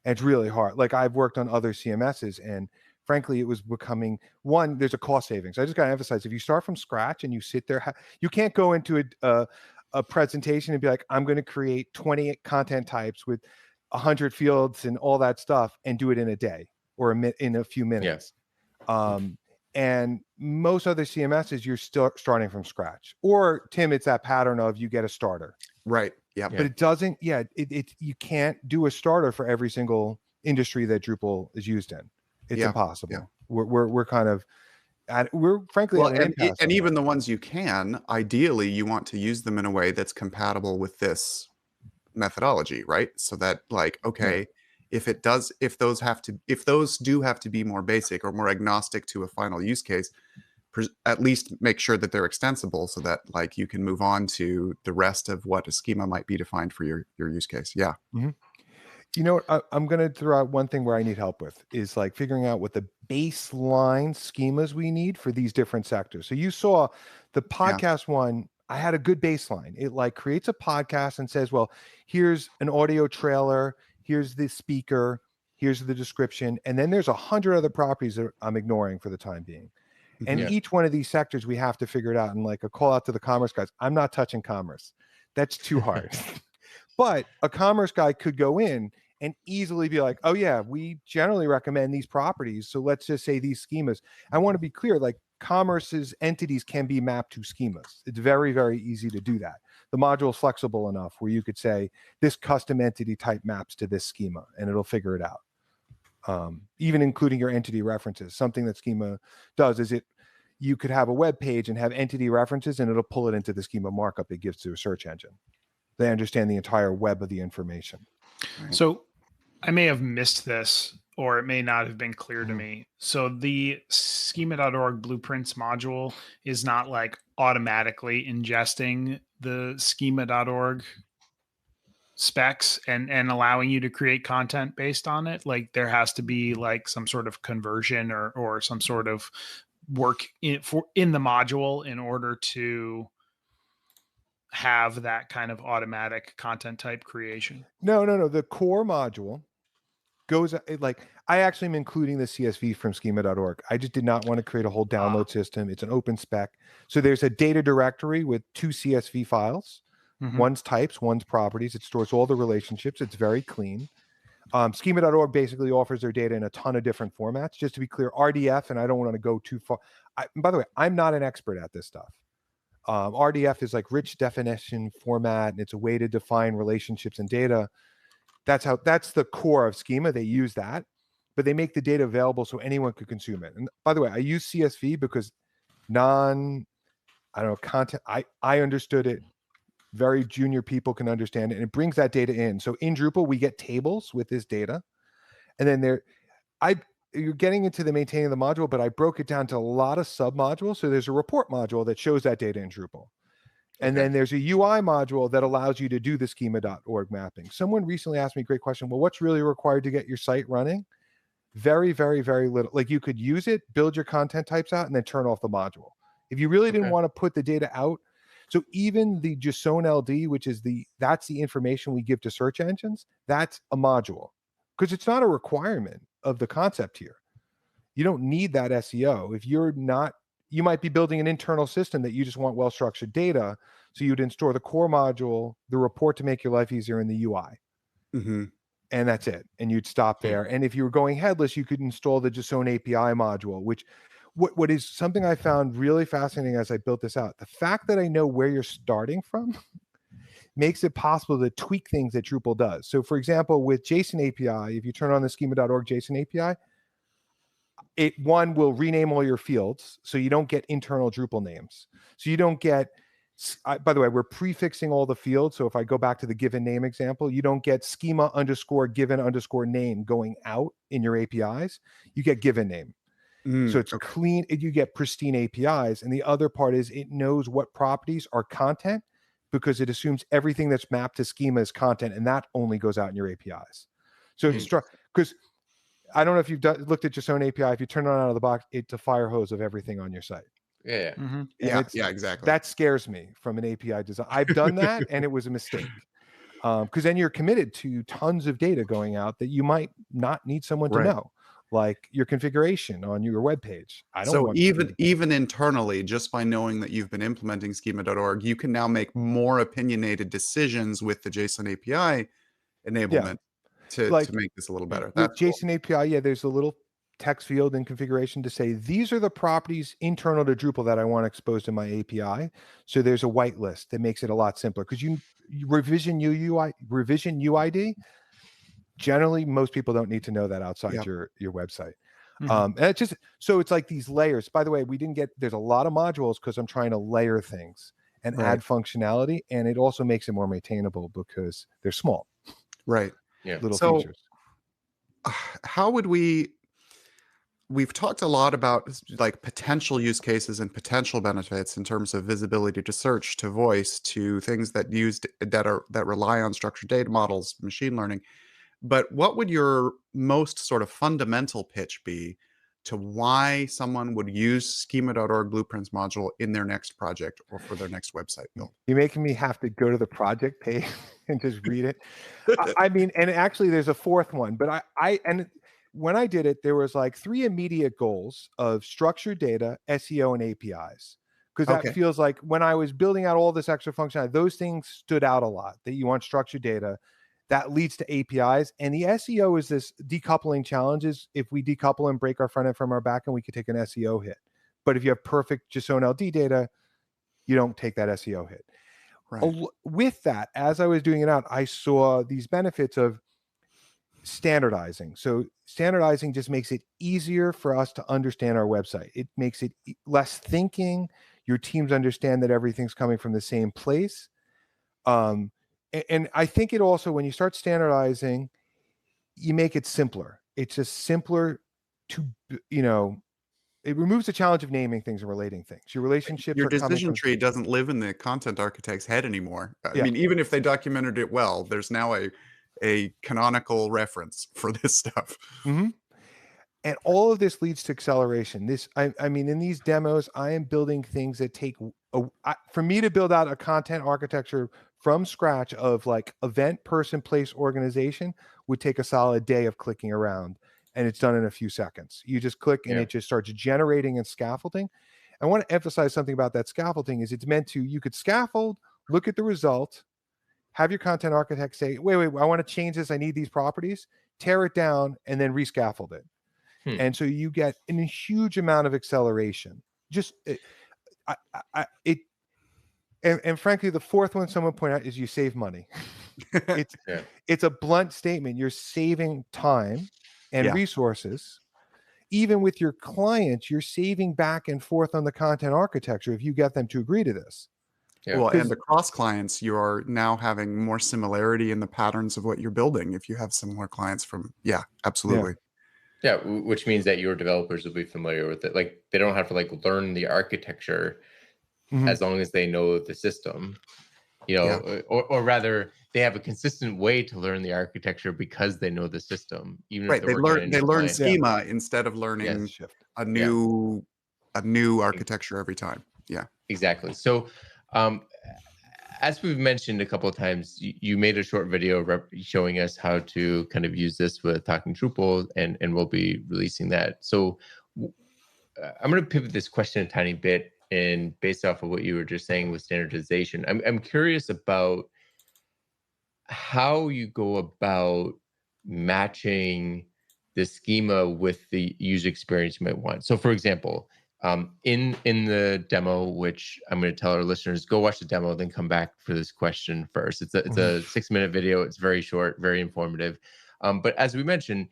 And it's really hard. Like, I've worked on other CMSs, and frankly, it was becoming there's a cost savings. I just got to emphasize, if you start from scratch and you sit there, you can't go into a presentation and be like, I'm going to create 20 content types with 100 fields and all that stuff and do it in a day or in a few minutes. Yes. And most other CMSs, you're still starting from scratch. Or, Tim, it's that pattern of you get a starter. Right. Yeah. But it doesn't, you can't do a starter for every single industry that Drupal is used in. It's impossible. Yeah. We're kind of, we're frankly, and even the ones you can, ideally, you want to use them in a way that's compatible with this methodology, right? So that, like, okay, if those do have to be more basic or more agnostic to a final use case, at least make sure that they're extensible so that, like, you can move on to the rest of what a schema might be defined for your use case. Yeah. Mm-hmm. You know what, I'm going to throw out one thing where I need help with is like figuring out what the baseline schemas we need for these different sectors. So you saw the podcast one, I had a good baseline. It like creates a podcast and says, well, here's an audio trailer, here's the speaker, here's the description. And then there's 100 other properties that I'm ignoring for the time being. And each one of these sectors, we have to figure it out. And like a call out to the commerce guys, I'm not touching commerce. That's too hard. But a commerce guy could go in and easily be like, oh yeah, we generally recommend these properties. So let's just say these schemas. I want to be clear, like commerce's entities can be mapped to schemas. It's very, very easy to do that. The module is flexible enough where you could say this custom entity type maps to this schema, and it'll figure it out. Even including your entity references. Something that schema does is you could have a web page and have entity references, and it'll pull it into the schema markup it gives to a search engine. They understand the entire web of the information. So I may have missed this, or it may not have been clear to me. So the schema.org blueprints module is not like automatically ingesting the schema.org specs and allowing you to create content based on it. Like there has to be like some sort of conversion or some sort of work in the module in order to have that kind of automatic content type creation. No. The core module goes like, I actually am including the CSV from schema.org. I just did not want to create a whole download system. It's an open spec. So there's a data directory with 2 CSV files. One's types, one's properties. It stores all the relationships. It's very clean. Schema.org basically offers their data in a ton of different formats. Just to be clear, RDF, and I don't want to go too far. By the way, I'm not an expert at this stuff. RDF is like rich definition format, and it's a way to define relationships and data. That's the core of Schema. They use that, but they make the data available so anyone could consume it. And by the way, I use CSV because content, I understood it. Very junior people can understand it, and it brings that data in. So in Drupal, we get tables with this data, and then you're getting into the maintaining the module, but I broke it down to a lot of sub modules. So there's a report module that shows that data in Drupal. And then there's a UI module that allows you to do the schema.org mapping. Someone recently asked me a great question. Well, what's really required to get your site running? Very, very, very little. Like you could use it, build your content types out, and then turn off the module. If you really didn't want to put the data out. So even the JSON LD, which is that's the information we give to search engines, that's a module because it's not a requirement of the concept here. You don't need that SEO. If you're not, you might be building an internal system that you just want well-structured data. So you'd install the core module, the report to make your life easier in the UI. And that's it. And you'd stop there. And if you were going headless, you could install the JSON API module, which what is something I found really fascinating as I built this out. The fact that I know where you're starting from makes it possible to tweak things that Drupal does. So for example, with JSON API, if you turn on the schema.org JSON API, it will rename all your fields. So you don't get internal Drupal names. So you don't get, by the way, we're prefixing all the fields. So if I go back to the given name example, you don't get schema_given_name going out in your APIs. You get given name. So it's clean. You get pristine APIs. And the other part is it knows what properties are content because it assumes everything that's mapped to schema is content, and that only goes out in your APIs. So because I don't know if you've looked at JSON API. If you turn it on out of the box, it's a fire hose of everything on your site. Yeah. Yeah, exactly. That scares me from an API design. I've done that, and it was a mistake. Because then you're committed to tons of data going out that you might not need someone to know. Like your configuration on your web page. Even internally, just by knowing that you've been implementing schema.org, you can now make more opinionated decisions with the JSON API enablement to make this a little better. With JSON API, there's a little text field in configuration to say, these are the properties internal to Drupal that I want exposed in my API. So there's a whitelist that makes it a lot simpler because you revision UID. Generally, most people don't need to know that outside your website. And it's just, so it's like these layers. By the way, there's a lot of modules because I'm trying to layer things and add functionality. And it also makes it more maintainable because they're small. Right. Yeah. Little features. How would we've talked a lot about like potential use cases and potential benefits in terms of visibility to search, to voice, to things that rely on structured data models, machine learning. But what would your most sort of fundamental pitch be to why someone would use schema.org blueprints module in their next project or for their next website build? You're making me have to go to the project page and just read it. I mean, and actually there's a fourth one, but when I did it, there was like 3 immediate goals of structured data, SEO, and APIs. Because that feels like when I was building out all this extra functionality, those things stood out a lot, that you want structured data. That leads to APIs. And the SEO is this decoupling challenges. If we decouple and break our front end from our back end, we could take an SEO hit. But if you have perfect just own LD data, you don't take that SEO hit. Right. With that, as I was doing it out, I saw these benefits of standardizing. So standardizing just makes it easier for us to understand our website. It makes it less thinking. Your teams understand that everything's coming from the same place. And I think it also, when you start standardizing, you make it simpler. It's just simpler to, it removes the challenge of naming things and relating things. Your relationships Your are coming decision from tree doesn't live in the content architect's head anymore. I Yeah. mean, even if they documented it well, there's now a canonical reference for this stuff. Mm-hmm. And all of this leads to acceleration. I mean, in these demos, I am building things that take for me to build out a content architecture from scratch of like event, person, place, organization would take a solid day of clicking around, and it's done in a few seconds. You just click and it just starts generating and scaffolding. I want to emphasize something about that scaffolding is it's meant to, you could scaffold, look at the result, have your content architect say, wait, I want to change this. I need these properties, tear it down, and then rescaffold it. And so you get a huge amount of acceleration. Just and frankly, the fourth one someone pointed out is you save money. It's a blunt statement. You're saving time and resources. Even with your clients, you're saving back and forth on the content architecture if you get them to agree to this. Well, and across clients, you are now having more similarity in the patterns of what you're building if you have similar clients from, absolutely. Yeah, which means that your developers will be familiar with it. Like they don't have to like learn the architecture as long as they know the system, or rather they have a consistent way to learn the architecture because they know the system. Even if they learn schema instead of learning a new architecture every time. Yeah, exactly. So as we've mentioned a couple of times, you made a short video showing us how to kind of use this with Talking Drupal, and we'll be releasing that. So I'm going to pivot this question a tiny bit, and based off of what you were just saying with standardization, I'm curious about how you go about matching the schema with the user experience you might want. So for example, in the demo, which I'm going to tell our listeners, go watch the demo, then come back for this question first. It's a 6-minute video. It's very short, very informative. But as we mentioned,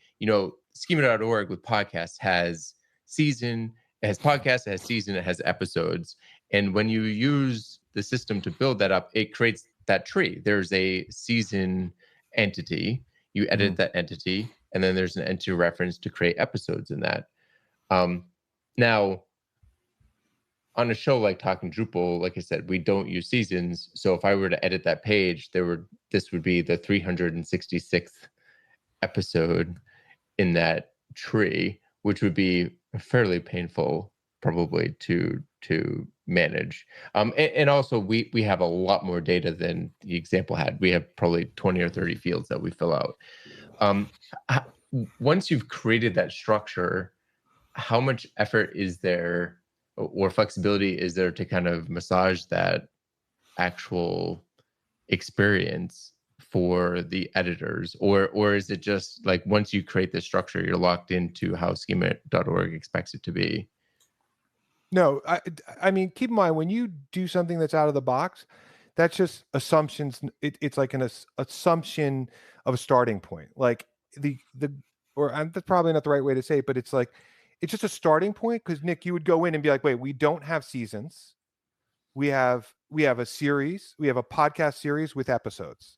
schema.org with podcasts has season, it has podcasts, it has season, it has episodes. And when you use the system to build that up, it creates that tree. There's a season entity. You edit that entity, and then there's an entity reference to create episodes in that. Now, on a show like Talking Drupal, like I said, we don't use seasons. So if I were to edit that page, this would be the 366th episode in that tree, which would be fairly painful probably to manage. And also we have a lot more data than the example had. We have probably 20 or 30 fields that we fill out. Once you've created that structure, how much effort is there or flexibility is there to kind of massage that actual experience for the editors, or is it just like once you create this structure, you're locked into how schema.org expects it to be? No, I mean, keep in mind when you do something that's out of the box, that's just assumptions. It's like an assumption of a starting point. Like that's probably not the right way to say it, but it's just a starting point. Because Nick, you would go in and be like, wait, we don't have seasons. We have a series. We have a podcast series with episodes.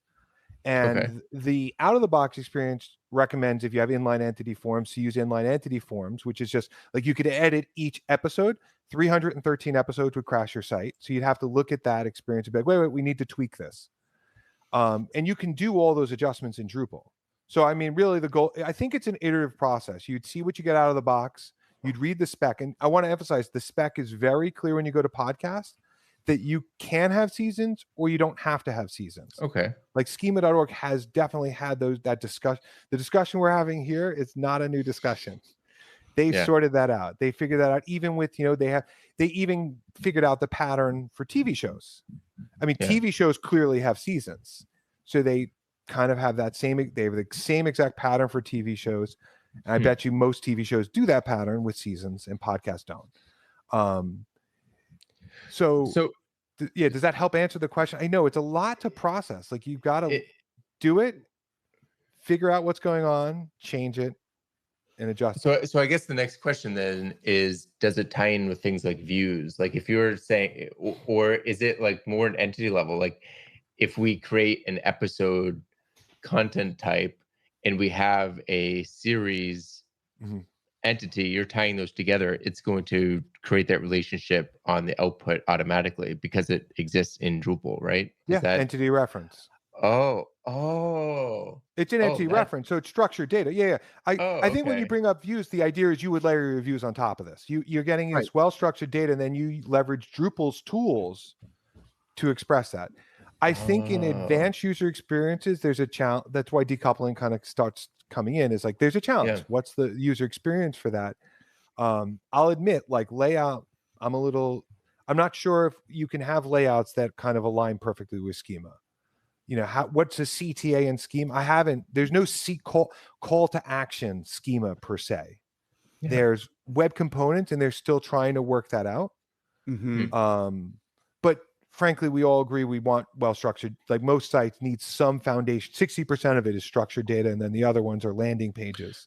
And the out of the box experience recommends, if you have inline entity forms, to use inline entity forms, which is just like you could edit each episode. 313 episodes would crash your site. So you'd have to look at that experience and be like, wait, we need to tweak this. And you can do all those adjustments in Drupal. So, I mean, really the goal, I think it's an iterative process. You'd see what you get out of the box. You'd read the spec. And I want to emphasize the spec is very clear when you go to podcast that you can have seasons or you don't have to have seasons. Okay. Like schema.org has definitely had that discussion. The discussion we're having here is not a new discussion. They've sorted that out. They figured that out. Even with, they even figured out the pattern for TV shows. I mean, TV shows clearly have seasons. So they kind of have they have the same exact pattern for TV shows. And I bet you most TV shows do that pattern with seasons and podcasts don't. Yeah, does that help answer the question? I know it's a lot to process. Like you've got to do it, figure out what's going on, change it, and adjust. So I guess the next question then is, does it tie in with things like views? Like if you're saying, or is it like more an entity level? Like if we create an episode content type and we have a series entity, you're tying those together, it's going to create that relationship on the output automatically because it exists in Drupal, right? Entity reference. It's an entity reference, so it's structured data. Yeah. I think when you bring up views, the idea is you would layer your views on top of this. You're getting this well-structured data, and then you leverage Drupal's tools to express that. I think in advanced user experiences, there's a challenge. That's why decoupling kind of starts coming in. Is like there's a challenge. Yeah. What's the user experience for that? I'll admit, like layout, I'm not sure if you can have layouts that kind of align perfectly with schema. You know, what's a CTA and schema? There's no call to action schema per se. Yeah. There's web components, and they're still trying to work that out. But frankly, we all agree we want well-structured, like most sites need some foundation. 60% of it is structured data, and then the other ones are landing pages.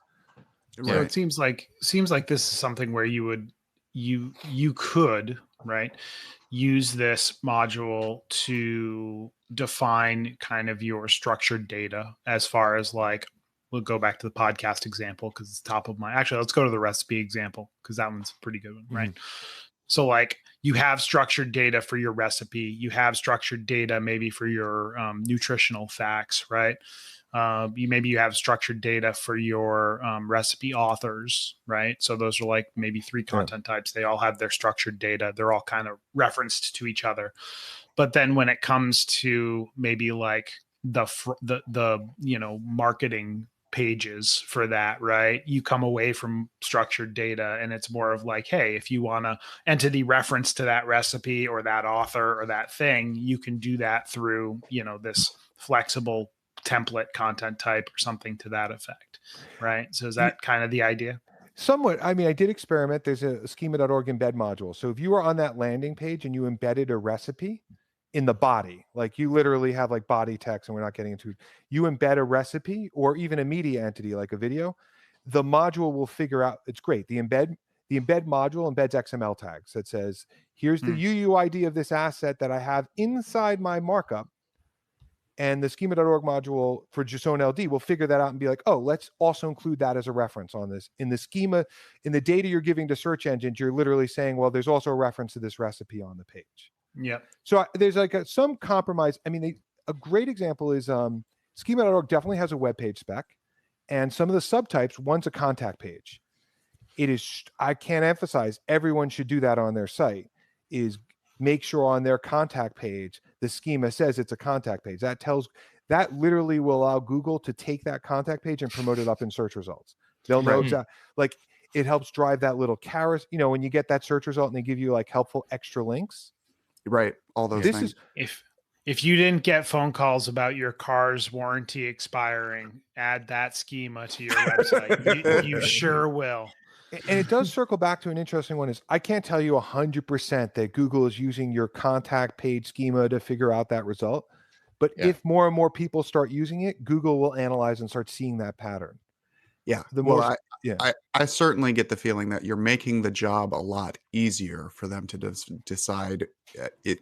So it seems like this is something where you could, right, use this module to define kind of your structured data as far as like, we'll go back to the podcast example because it's top of mind. Actually, let's go to the recipe example because that one's a pretty good one, right? So like you have structured data for your recipe, you have structured data maybe for your nutritional facts, right? You have structured data for your recipe authors, right? So those are like maybe 3 content types. They all have their structured data. They're all kind of referenced to each other. But then when it comes to maybe like the marketing pages for that, right? You come away from structured data and it's more of like, hey, if you want to entity reference to that recipe or that author or that thing, you can do that through, this flexible template content type or something to that effect, right? So is that kind of the idea? Somewhat. I mean, I did experiment. There's a schema.org embed module. So if you were on that landing page and you embedded a recipe in the body, like you literally have like body text, and we're not getting into it, you embed a recipe or even a media entity like a video, the module will figure out, it's great. The embed module embeds XML tags that says, here's the UUID of this asset that I have inside my markup. And the schema.org module for JSON LD will figure that out and be like, oh, let's also include that as a reference on this. In the schema, in the data you're giving to search engines, you're literally saying, well, there's also a reference to this recipe on the page. Yeah. So there's like some compromise. I mean, a great example is schema.org definitely has a web page spec, and some of the subtypes, one's a contact page. It is, I can't emphasize, everyone should do that on their site, is make sure on their contact page, the schema says it's a contact page. That literally will allow Google to take that contact page and promote it up in search results. They'll know exactly, like it helps drive that little carousel, when you get that search result and they give you like helpful extra links. Right. All those things. If you didn't get phone calls about your car's warranty expiring, add that schema to your website. You sure will. And it does circle back to an interesting one is I can't tell you 100% that Google is using your contact page schema to figure out that result. But if more and more people start using it, Google will analyze and start seeing that pattern. Yeah. I certainly get the feeling that you're making the job a lot easier for them to decide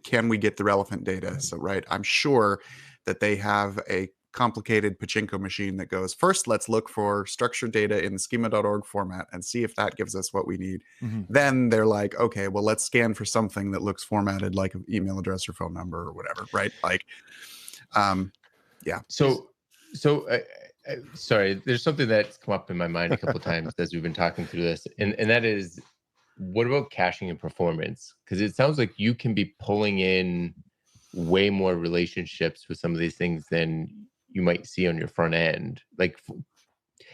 can we get the relevant data? So, right. I'm sure that they have a complicated pachinko machine that goes, first, let's look for structured data in the schema.org format and see if that gives us what we need. Then they're like, okay, well, let's scan for something that looks formatted like an email address or phone number or whatever. Right. Like, yeah. So sorry, there's something that's come up in my mind a couple of times as we've been talking through this, and that is, what about caching and performance? Because it sounds like you can be pulling in way more relationships with some of these things than you might see on your front end. Like,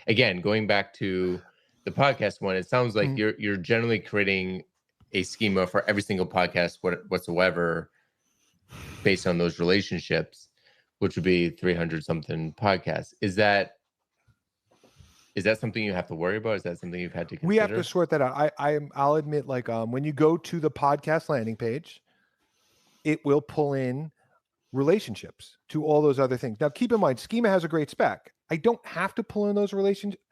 again, going back to the podcast one, it sounds like you're generally creating a schema for every single podcast whatsoever based on those relationships, which would be 300 something podcasts. Is that Is that something you have to worry about? Is that something you've had to consider? We have to sort that out. I'll admit, like when you go to the podcast landing page, it will pull in relationships to all those other things. Now, keep in mind, Schema has a great spec. I don't have to pull in those relationships.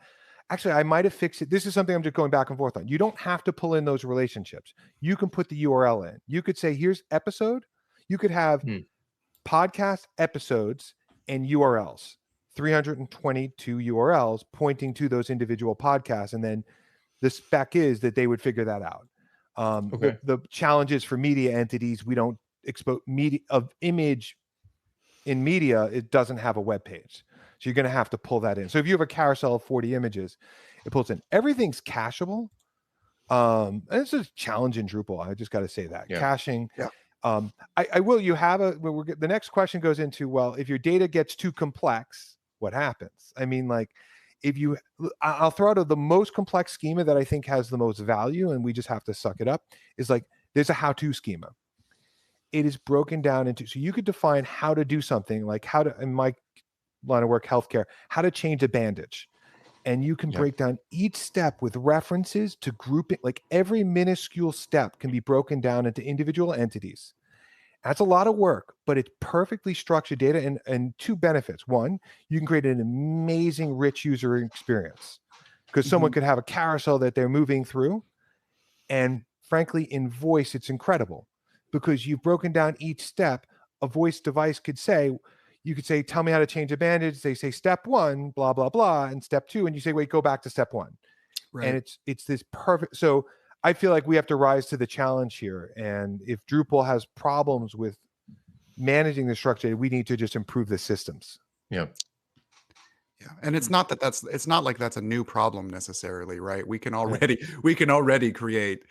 Actually, I might have fixed it. This is something I'm just going back and forth on. You don't have to pull in those relationships. You can put the URL in. You could say, here's episode. You could have podcast episodes and URLs, 322 URLs pointing to those individual podcasts. And then the spec is that they would figure that out. The challenges for media entities, we don't expose media of image in media. It doesn't have a web page. So you're going to have to pull that in. So if you have a carousel of 40 images, it pulls in. Everything's cacheable. And it's a challenge in Drupal. I just got to say that. Caching. Yeah. I will. You have the next question goes into, well, if your data gets too complex, what happens? I mean, like, I'll throw out the most complex schema that I think has the most value, and we just have to suck it up, is like, there's a how-to schema. It is broken down into, so you could define how to do something, like how to, in my line of work, healthcare, how to change a bandage. And you can break down each step with references to group it. Like every minuscule step can be broken down into individual entities. That's a lot of work, but it's perfectly structured data and two benefits. One, you can create an amazing, rich user experience because someone could have a carousel that they're moving through. And frankly, in voice, it's incredible because you've broken down each step. A voice device could say, you could say, tell me how to change a bandage. They say step 1, blah, blah, blah. And step 2. And you say, wait, go back to step 1. Right. And it's this perfect. So I feel like we have to rise to the challenge here. And if Drupal has problems with managing the structure, we need to just improve the systems. Yeah. Yeah. And it's not like that's a new problem necessarily, right? We can already create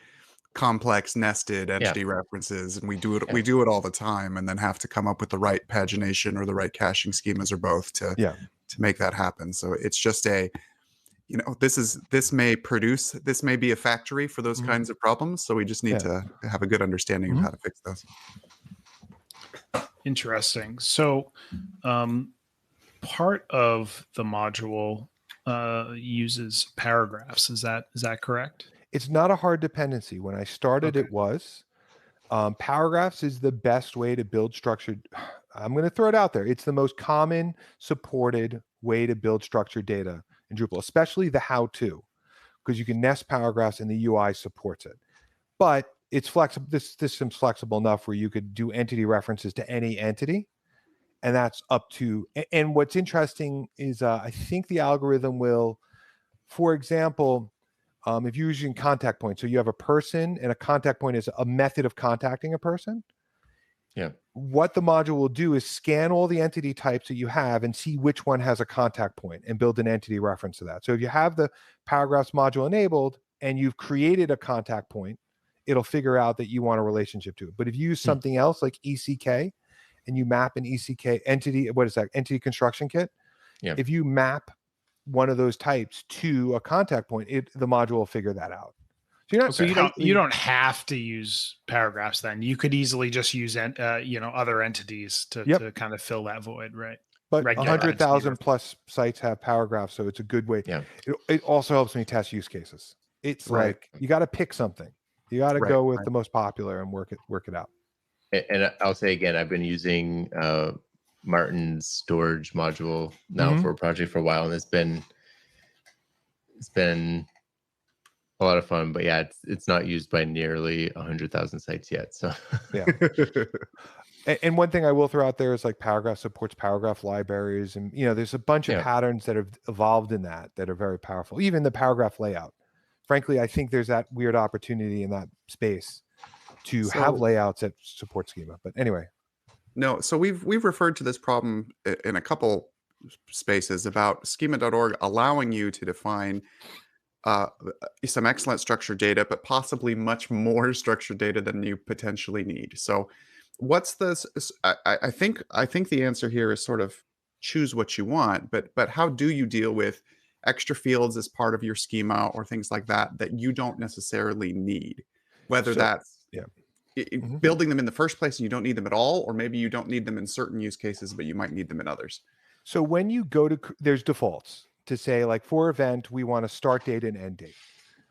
complex nested entity references, and we do it all the time, and then have to come up with the right pagination or the right caching schemas or both to make that happen. So it's just this may be a factory for those kinds of problems. So we just need to have a good understanding of how to fix those. Interesting. So part of the module uses paragraphs. Is that correct? It's not a hard dependency. When I started, it was. Paragraphs is the best way to build structured. I'm going to throw it out there. It's the most common supported way to build structured data in Drupal, especially the how-to, because you can nest paragraphs and the UI supports it. But it's flexible. This system's flexible enough where you could do entity references to any entity, and that's up to. And what's interesting is I think the algorithm will, for example, if you're using contact points, so you have a person and a contact point is a method of contacting a person. Yeah. What the module will do is scan all the entity types that you have and see which one has a contact point and build an entity reference to that. So if you have the paragraphs module enabled and you've created a contact point, it'll figure out that you want a relationship to it. But if you use something else like ECK and you map an ECK entity, what is that? Entity construction kit. Yeah. If you map one of those types to a contact point, the module will figure that out. So you don't have to use paragraphs then. You could easily just use other entities to kind of fill that void, right? But 100,000 plus sites have paragraphs, so it's a good way. Yeah. It also helps me test use cases. It's like you got to pick something. You got to go with the most popular and work it out. And I'll say again, I've been using Martin's storage module now for a project for a while, and it's been a lot of fun. But yeah, it's not used by nearly 100,000 sites yet. So and one thing I will throw out there is like Paragraph supports paragraph libraries, and there's a bunch of patterns that have evolved in that are very powerful. Even the paragraph layout. Frankly, I think there's that weird opportunity in that space to have layouts that support schema. But anyway. No, so we've referred to this problem in a couple spaces about schema.org allowing you to define some excellent structured data, but possibly much more structured data than you potentially need. So what's this? I think the answer here is sort of choose what you want, but how do you deal with extra fields as part of your schema or things like that you don't necessarily need, whether that's building them in the first place and you don't need them at all, or maybe you don't need them in certain use cases, but you might need them in others. So when you go to, there's defaults. to say, like, for event, we want a start date and end date,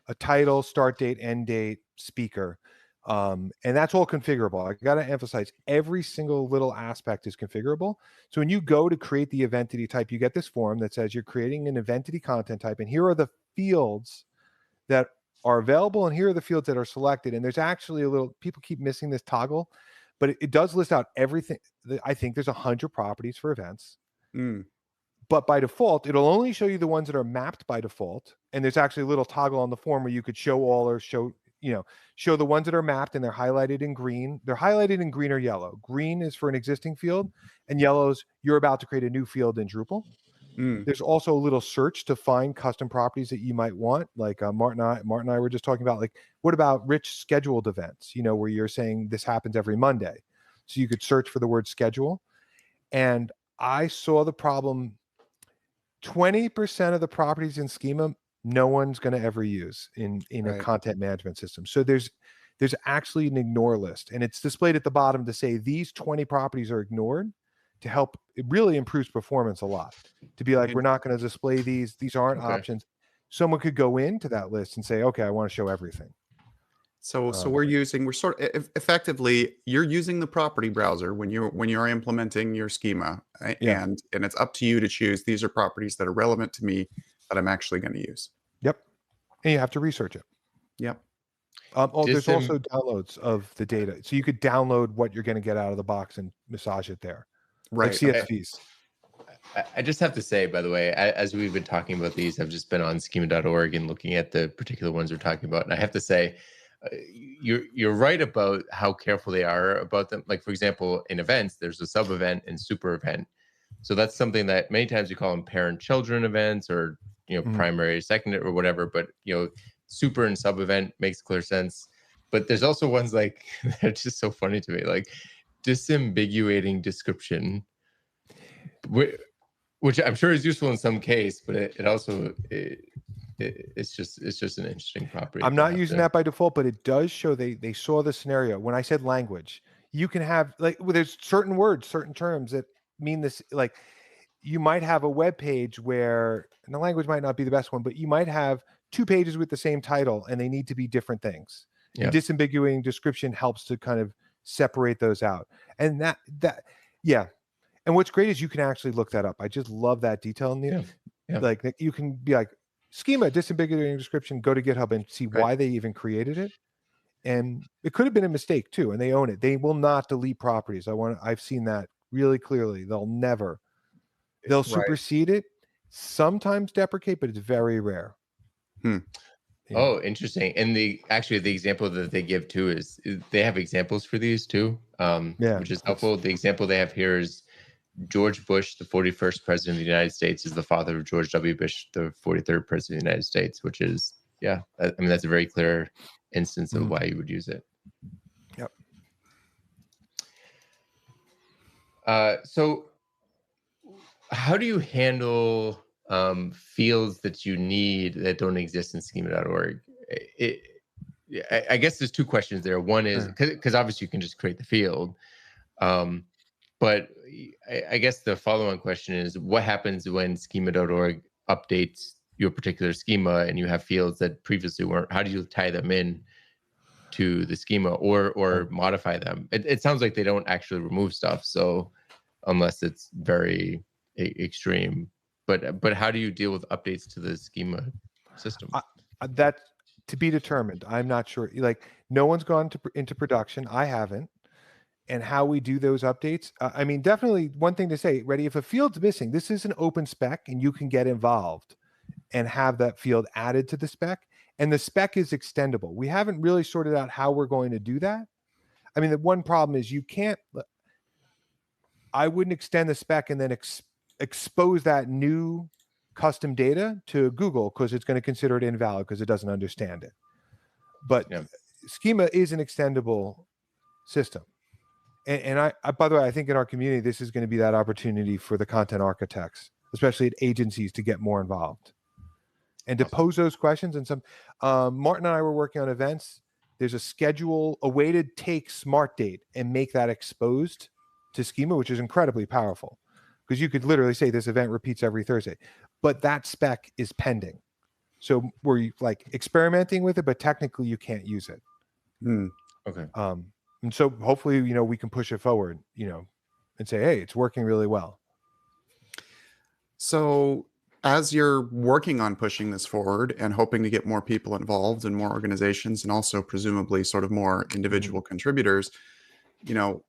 a title, start date, end date, speaker. And that's all configurable. I got to emphasize every single little aspect is configurable. So when you go to create the eventity type, you get this form that says you're creating an eventity content type. And here are the fields that are available. And here are the fields that are selected. And there's actually a little, people keep missing this toggle, but it does list out everything. I think there's 100 properties for events. But by default, it'll only show you the ones that are mapped by default. And there's actually a little toggle on the form where you could show all or show the ones that are mapped and they're highlighted in green. They're highlighted in green or yellow. Green is for an existing field and yellow is you're about to create a new field in Drupal. There's also a little search to find custom properties that you might want. Like Martin and I were just talking about, like, what about rich scheduled events, where you're saying this happens every Monday. So you could search for the word schedule. And I saw the problem, 20% of the properties in Schema, no one's going to ever use in a content management system. So there's actually an ignore list, and it's displayed at the bottom to say these 20 properties are ignored to help. It really improves performance a lot to be like, we're not going to display these aren't options. Someone could go into that list and say, okay, I want to show everything. So we're sort of effectively, you're using the property browser when you're implementing your schema, and it's up to you to choose, these are properties that are relevant to me that I'm actually going to use. Yep. And you have to research it. Yep. There's also downloads of the data. So you could download what you're going to get out of the box and massage it there. Right. Like CSVs. I just have to say, by the way, as we've been talking about these, I've just been on schema.org and looking at the particular ones we're talking about. And I have to say, you're right about how careful they are about them. Like, for example, in events, there's a sub event and super event. So that's something that many times we call them parent-children events, or primary, secondary, or whatever. But super and sub event makes clear sense. But there's also ones like they're just so funny to me, like disambiguating description, which I'm sure is useful in some case, but it also it's just an interesting property. I'm not using that by default, but it does show they saw the scenario. When I said language, you can have, like, there's certain words, certain terms that mean this. Like, you might have a web page where, and the language might not be the best one, but you might have 2 pages with the same title and they need to be different things. And disambiguating description helps to kind of separate those out. And that. And what's great is you can actually look that up. I just love that detail in the like, you can be like, schema disambiguating description, go to GitHub and see why they even created it. And it could have been a mistake too, and they own it. They will not delete properties. I've seen that really clearly. They'll supersede it, sometimes deprecate, but it's very rare. Oh, interesting. And the example that they give too is they have examples for these too, which is helpful. The example they have here is George Bush, the 41st president of the United States, is the father of George W. Bush, the 43rd president of the United States, which is, that's a very clear instance of why you would use it. Yep. So how do you handle fields that you need that don't exist in schema.org? I guess there's 2 questions there. One is, because obviously you can just create the field. But I guess the follow-on question is, what happens when schema.org updates your particular schema and you have fields that previously weren't? How do you tie them in to the schema or modify them? It sounds like they don't actually remove stuff, so unless it's very extreme. But how do you deal with updates to the schema system? That to be determined. I'm not sure. Like, no one's gone into production. I haven't. And how we do those updates. I mean, definitely one thing to say, ready, if a field's missing, this is an open spec and you can get involved and have that field added to the spec. And the spec is extendable. We haven't really sorted out how we're going to do that. I mean, the one problem is I wouldn't extend the spec and then expose that new custom data to Google, because it's going to consider it invalid because it doesn't understand it. But schema is an extendable system. And I, by the way, I think in our community, this is going to be that opportunity for the content architects, especially at agencies, to get more involved and to pose those questions. And Martin and I were working on events. There's a way to take smart date and make that exposed to schema, which is incredibly powerful, because you could literally say this event repeats every Thursday. but that spec is pending. So we're like experimenting with it, but technically you can't use it. Okay. And so hopefully, we can push it forward, and say, hey, it's working really well. So as you're working on pushing this forward and hoping to get more people involved and more organizations and also presumably sort of more individual contributors,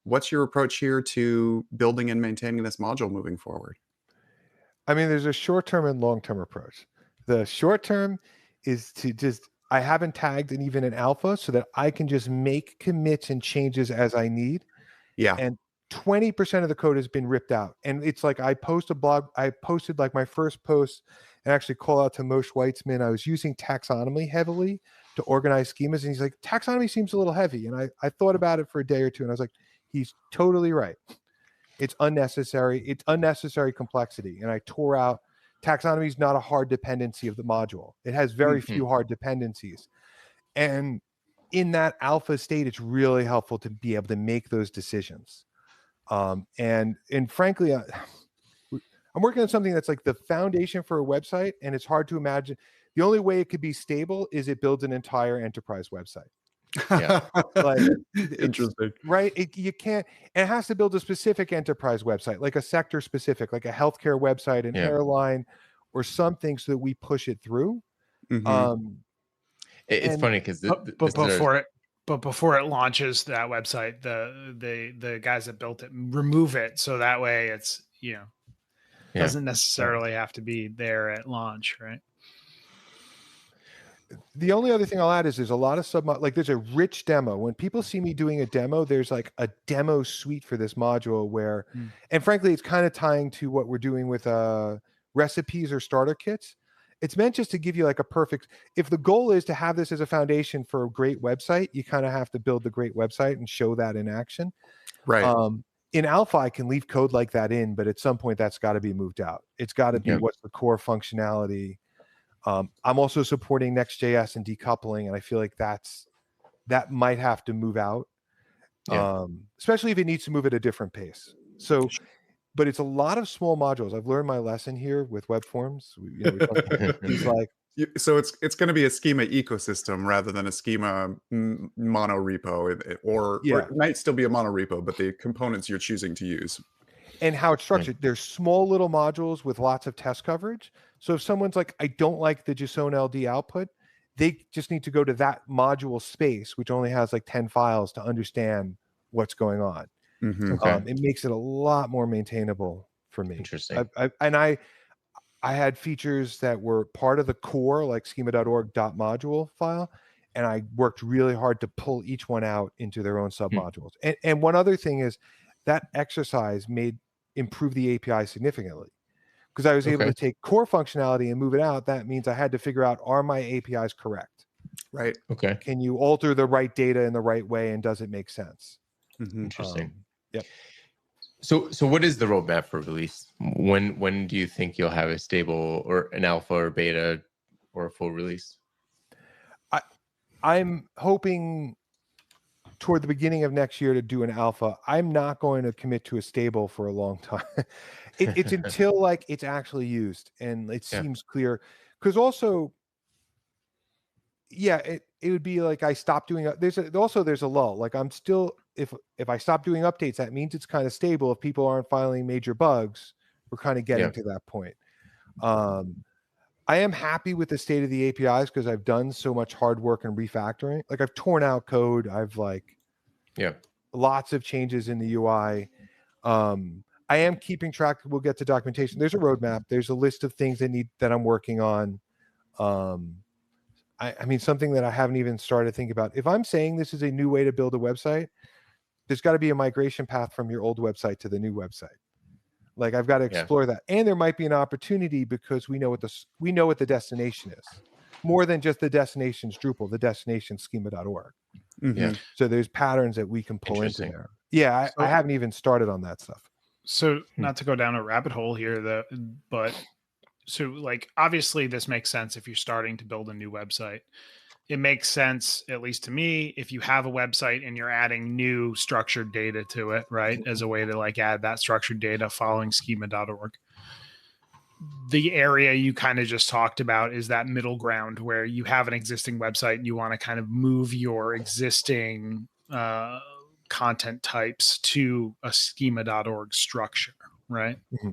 what's your approach here to building and maintaining this module moving forward? I mean, there's a short-term and long-term approach. The short-term is to I haven't tagged and even an alpha so that I can just make commits and changes as I need. Yeah. And 20% of the code has been ripped out. And it's like I posted like my first post and actually call out to Moshe Weitzman. I was using taxonomy heavily to organize schemas. And he's like, taxonomy seems a little heavy. And I thought about it for a day or two. And I was like, he's totally right. It's unnecessary. It's unnecessary complexity. And I tore out taxonomy is not a hard dependency of the module. It has very few hard dependencies. And in that alpha state, it's really helpful to be able to make those decisions. And frankly, I'm working on something that's like the foundation for a website, and it's hard to imagine. The only way it could be stable is it builds an entire enterprise website. Yeah. Like, interesting. Right? You can't, and it has to build a specific enterprise website, like a sector specific, like a healthcare website, an airline, or something, so that we push it through. It's funny because before it launches that website, the guys that built it remove it, so that way it's doesn't necessarily have to be there at launch, right? The only other thing I'll add is there's a lot of like there's a rich demo. When people see me doing a demo, there's like a demo suite for this module where, and frankly, it's kind of tying to what we're doing with recipes or starter kits. It's meant just to give you like a perfect, if the goal is to have this as a foundation for a great website, you kind of have to build the great website and show that in action. Right. In alpha, I can leave code like that in, but at some point that's got to be moved out. It's got to be what's the core functionality. I'm also supporting Next.js and decoupling, and I feel like that might have to move out, especially if it needs to move at a different pace. So, but it's a lot of small modules. I've learned my lesson here with web forms. He's like, so it's going to be a schema ecosystem rather than a schema mono repo, or it might still be a mono repo, but the components you're choosing to use. And how it's structured. There's small little modules with lots of test coverage. So if someone's like, I don't like the JSON LD output, they just need to go to that module space, which only has like 10 files, to understand what's going on. It makes it a lot more maintainable for me. Interesting. I had features that were part of the core, like schema.org.module file, and I worked really hard to pull each one out into their own submodules. And one other thing is that exercise improve the API significantly, because I was able to take core functionality and move it out. That means I had to figure out, are my APIs correct? Right. Okay. Can you alter the right data in the right way, and does it make sense? Interesting. Yep. So what is the roadmap for release? When do you think you'll have a stable or an alpha or beta or a full release? I'm hoping toward the beginning of next year to do an alpha. I'm not going to commit to a stable for a long time. It's until like it's actually used and it seems clear. Because also, it would be like I stopped doing. There's a lull. Like I'm still, if I stop doing updates, that means it's kind of stable. If people aren't filing major bugs, we're kind of getting to that point. I am happy with the state of the APIs because I've done so much hard work in refactoring. Like I've torn out code. I've lots of changes in the UI. I am keeping track. We'll get to documentation. There's a roadmap. There's a list of things that I'm working on. I mean, something that I haven't even started thinking about. If I'm saying this is a new way to build a website, there's got to be a migration path from your old website to the new website. Like I've got to explore that, and there might be an opportunity because we know what the destination is, more than just the destination's Drupal. The destination schema.org. So there's patterns that we can pull into there. I haven't even started on that stuff. So not to go down a rabbit hole here, but like obviously this makes sense if you're starting to build a new website. It makes sense, at least to me, if you have a website and you're adding new structured data to it, right? As a way to like add that structured data following schema.org. the area you kind of just talked about is that middle ground where you have an existing website and you want to kind of move your existing content types to a schema.org structure, right? Mm-hmm.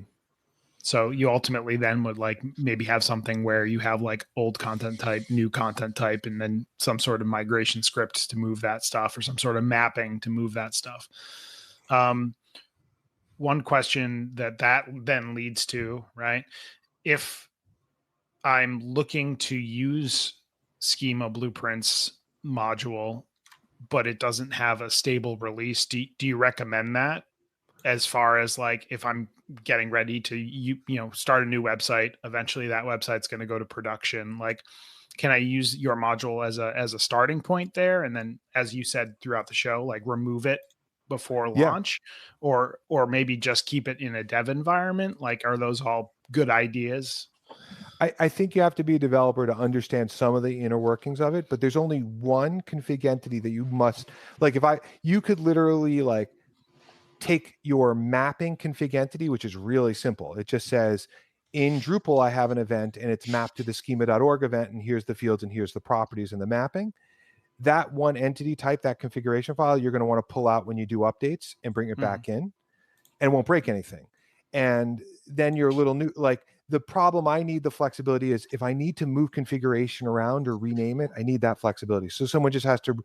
So you ultimately then would like maybe have something where you have like old content type, new content type, and then some sort of migration script to move that stuff, or some sort of mapping to move that stuff. One question that then leads to, right? If I'm looking to use Schema Blueprints module, but it doesn't have a stable release, do you recommend that? As far as like, if I'm getting ready to start a new website, eventually that website's going to go to production. Like, can I use your module as a starting point there, and then, as you said throughout the show, like remove it before launch, or maybe just keep it in a dev environment? Like, are those all good ideas? I think you have to be a developer to understand some of the inner workings of it, but there's only one config entity that you must, like, you could literally like take your mapping config entity, which is really simple. It just says, in Drupal, I have an event and it's mapped to the schema.org event, and here's the fields and here's the properties and the mapping. That one entity type, that configuration file, you're going to want to pull out when you do updates and bring it back in, and it won't break anything. And then you're a little new, like, the problem I need the flexibility is if I need to move configuration around or rename it, I need that flexibility. So someone just has to,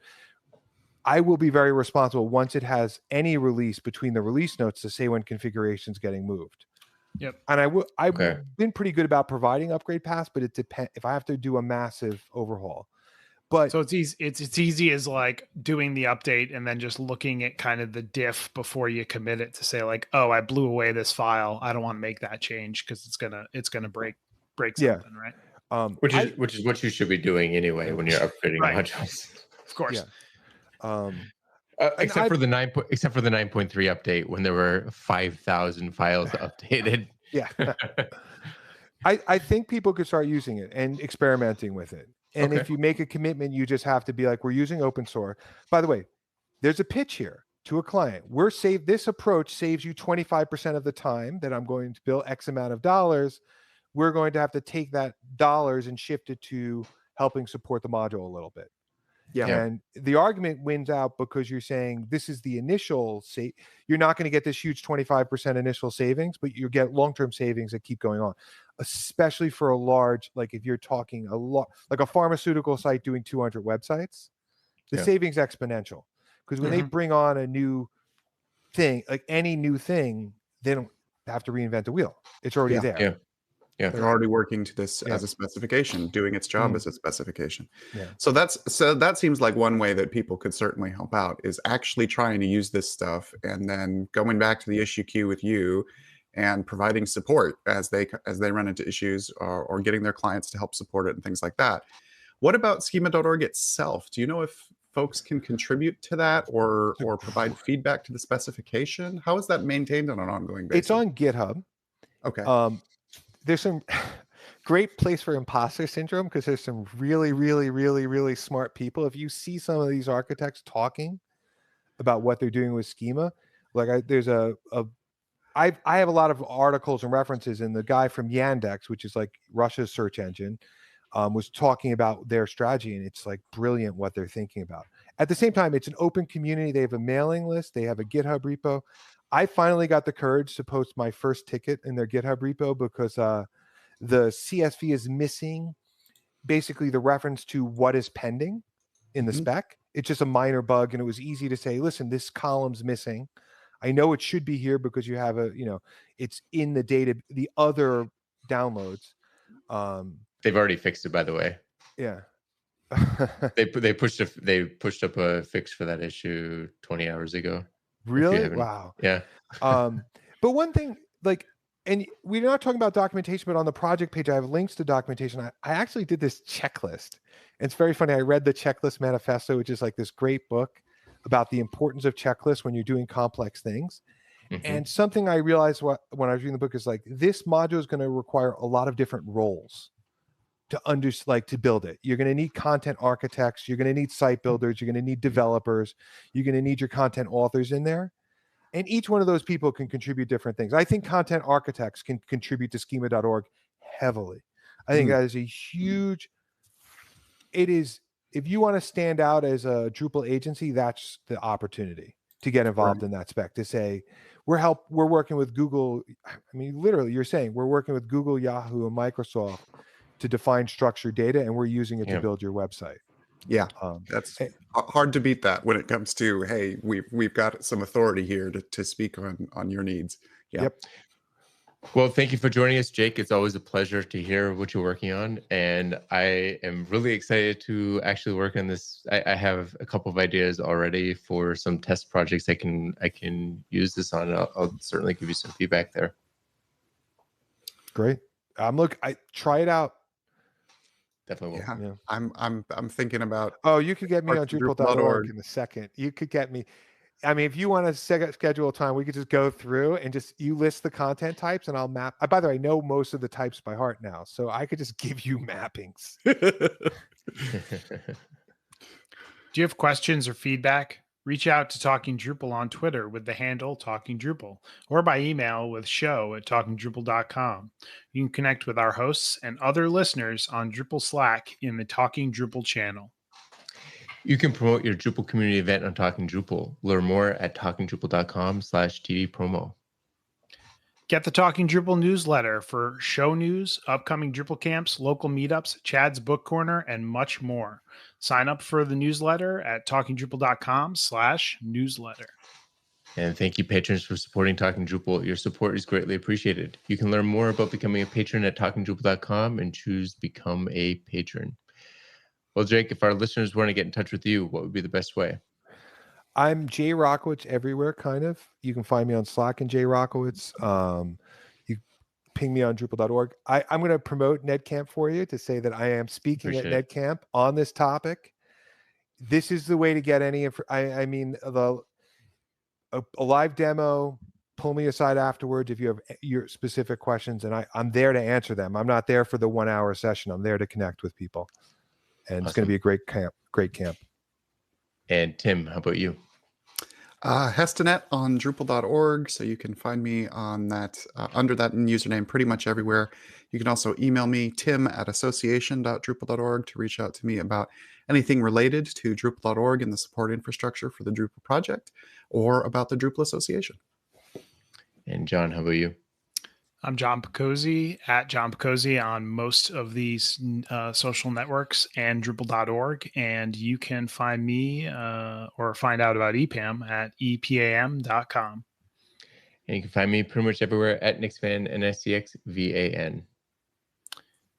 I will be very responsible once it has any release between the release notes to say when configuration's getting moved. Yep. And I've been pretty good about providing upgrade paths, but it depends if I have to do a massive overhaul. But so it's easy. It's easy as like doing the update and then just looking at kind of the diff before you commit it to say like, oh, I blew away this file. I don't want to make that change because it's gonna break something, right? Which is what you should be doing anyway when you're upgrading modules. Of course. Yeah. Except for the 9.3 update when there were 5,000 files updated. Yeah. I think people could start using it and experimenting with it. And if you make a commitment, you just have to be like, we're using open source. By the way, there's a pitch here to a client. This approach saves you 25% of the time that I'm going to bill X amount of dollars. We're going to have to take that dollars and shift it to helping support the module a little bit. Yeah. And the argument wins out because you're saying this is the initial you're not going to get this huge 25% initial savings, but you get long-term savings that keep going on, especially for a large, like if you're talking a lot, like a pharmaceutical site doing 200 websites, the savings exponential. Because when they bring on a new thing, like any new thing, they don't have to reinvent the wheel. It's already there. Yeah, they're already working to this as a specification, doing its job as a specification. Yeah. So that seems like one way that people could certainly help out, is actually trying to use this stuff and then going back to the issue queue with you and providing support as they run into issues, or getting their clients to help support it and things like that. What about schema.org itself? Do you know if folks can contribute to that or provide feedback to the specification? How is that maintained on an ongoing basis? It's on GitHub. Okay. There's some great place for imposter syndrome because there's some really, really, really, really smart people. If you see some of these architects talking about what they're doing with schema, like I have a lot of articles and references, and the guy from Yandex, which is like Russia's search engine, was talking about their strategy, and it's like brilliant what they're thinking about. At the same time, it's an open community. They have a mailing list. They have a GitHub repo. I finally got the courage to post my first ticket in their GitHub repo because the CSV is missing basically the reference to what is pending in the spec. It's just a minor bug, and it was easy to say, listen, this column's missing. I know it should be here because you have it's in the data, the other downloads. They've already fixed it, by the way. Yeah. they pushed up a fix for that issue 20 hours ago. Really? Wow. Yeah. But one thing, like, and we're not talking about documentation, but on the project page, I have links to documentation. I actually did this checklist. And it's very funny. I read the Checklist Manifesto, which is like this great book about the importance of checklists when you're doing complex things. And something I realized when I was reading the book is like, this module is going to require a lot of different roles to build it. You're going to need content architects. You're going to need site builders. You're going to need developers. You're going to need your content authors in there. And each one of those people can contribute different things. I think content architects can contribute to schema.org heavily. I think that is a huge, it is, if you want to stand out as a Drupal agency, that's the opportunity to get involved in that spec, to say, we're working with Google. I mean, literally, you're saying we're working with Google, Yahoo, and Microsoft to define structured data, and we're using it to build your website. Yeah, that's hard to beat that when it comes to, hey, we've got some authority here to speak on your needs. Yeah. Yep. Well, thank you for joining us, Jake. It's always a pleasure to hear what you're working on, and I am really excited to actually work on this. I have a couple of ideas already for some test projects I can use this on. I'll certainly give you some feedback there. Great. I try it out. Definitely will. Yeah. I'm thinking about. Oh, you could get me on Drupal.org in a second. You could get me. I mean, if you want to schedule a time, we could just go through and you list the content types, and I'll map. By the way, I know most of the types by heart now, so I could just give you mappings. Do you have questions or feedback? Reach out to Talking Drupal on Twitter with the handle Talking Drupal, or by email with show@talkingdrupal.com. You can connect with our hosts and other listeners on Drupal Slack in the Talking Drupal channel. You can promote your Drupal community event on Talking Drupal. Learn more at talkingdrupal.com/TD-promo. Get the Talking Drupal newsletter for show news, upcoming Drupal camps, local meetups, Chad's Book Corner, and much more. Sign up for the newsletter at talkingdrupal.com/newsletter. And thank you, patrons, for supporting Talking Drupal. Your support is greatly appreciated. You can learn more about becoming a patron at talkingdrupal.com and choose Become a Patron. Well, Jake, if our listeners want to get in touch with you, what would be the best way? I'm Jay Rockowitz everywhere, kind of. You can find me on Slack and Jay Rockowitz. You ping me on Drupal.org. I'm going to promote NetCamp for you to say that I am speaking at NetCamp on this topic. This is the way to get any. I mean, a live demo. Pull me aside afterwards if you have your specific questions, and I'm there to answer them. I'm not there for the 1 hour session. I'm there to connect with people. And It's going to be a great camp. And Tim, how about you? Hestenet on Drupal.org. So you can find me on that under that username pretty much everywhere. You can also email me, tim@association.drupal.org, to reach out to me about anything related to Drupal.org and the support infrastructure for the Drupal project, or about the Drupal Association. And John, how about you? I'm John Picozzi at John Picozzi on most of these social networks and Drupal.org. And you can find me or find out about EPAM at epam.com. And you can find me pretty much everywhere at NixVan, NSCXVAN.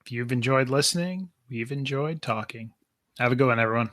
If you've enjoyed listening, we've enjoyed talking. Have a good one, everyone.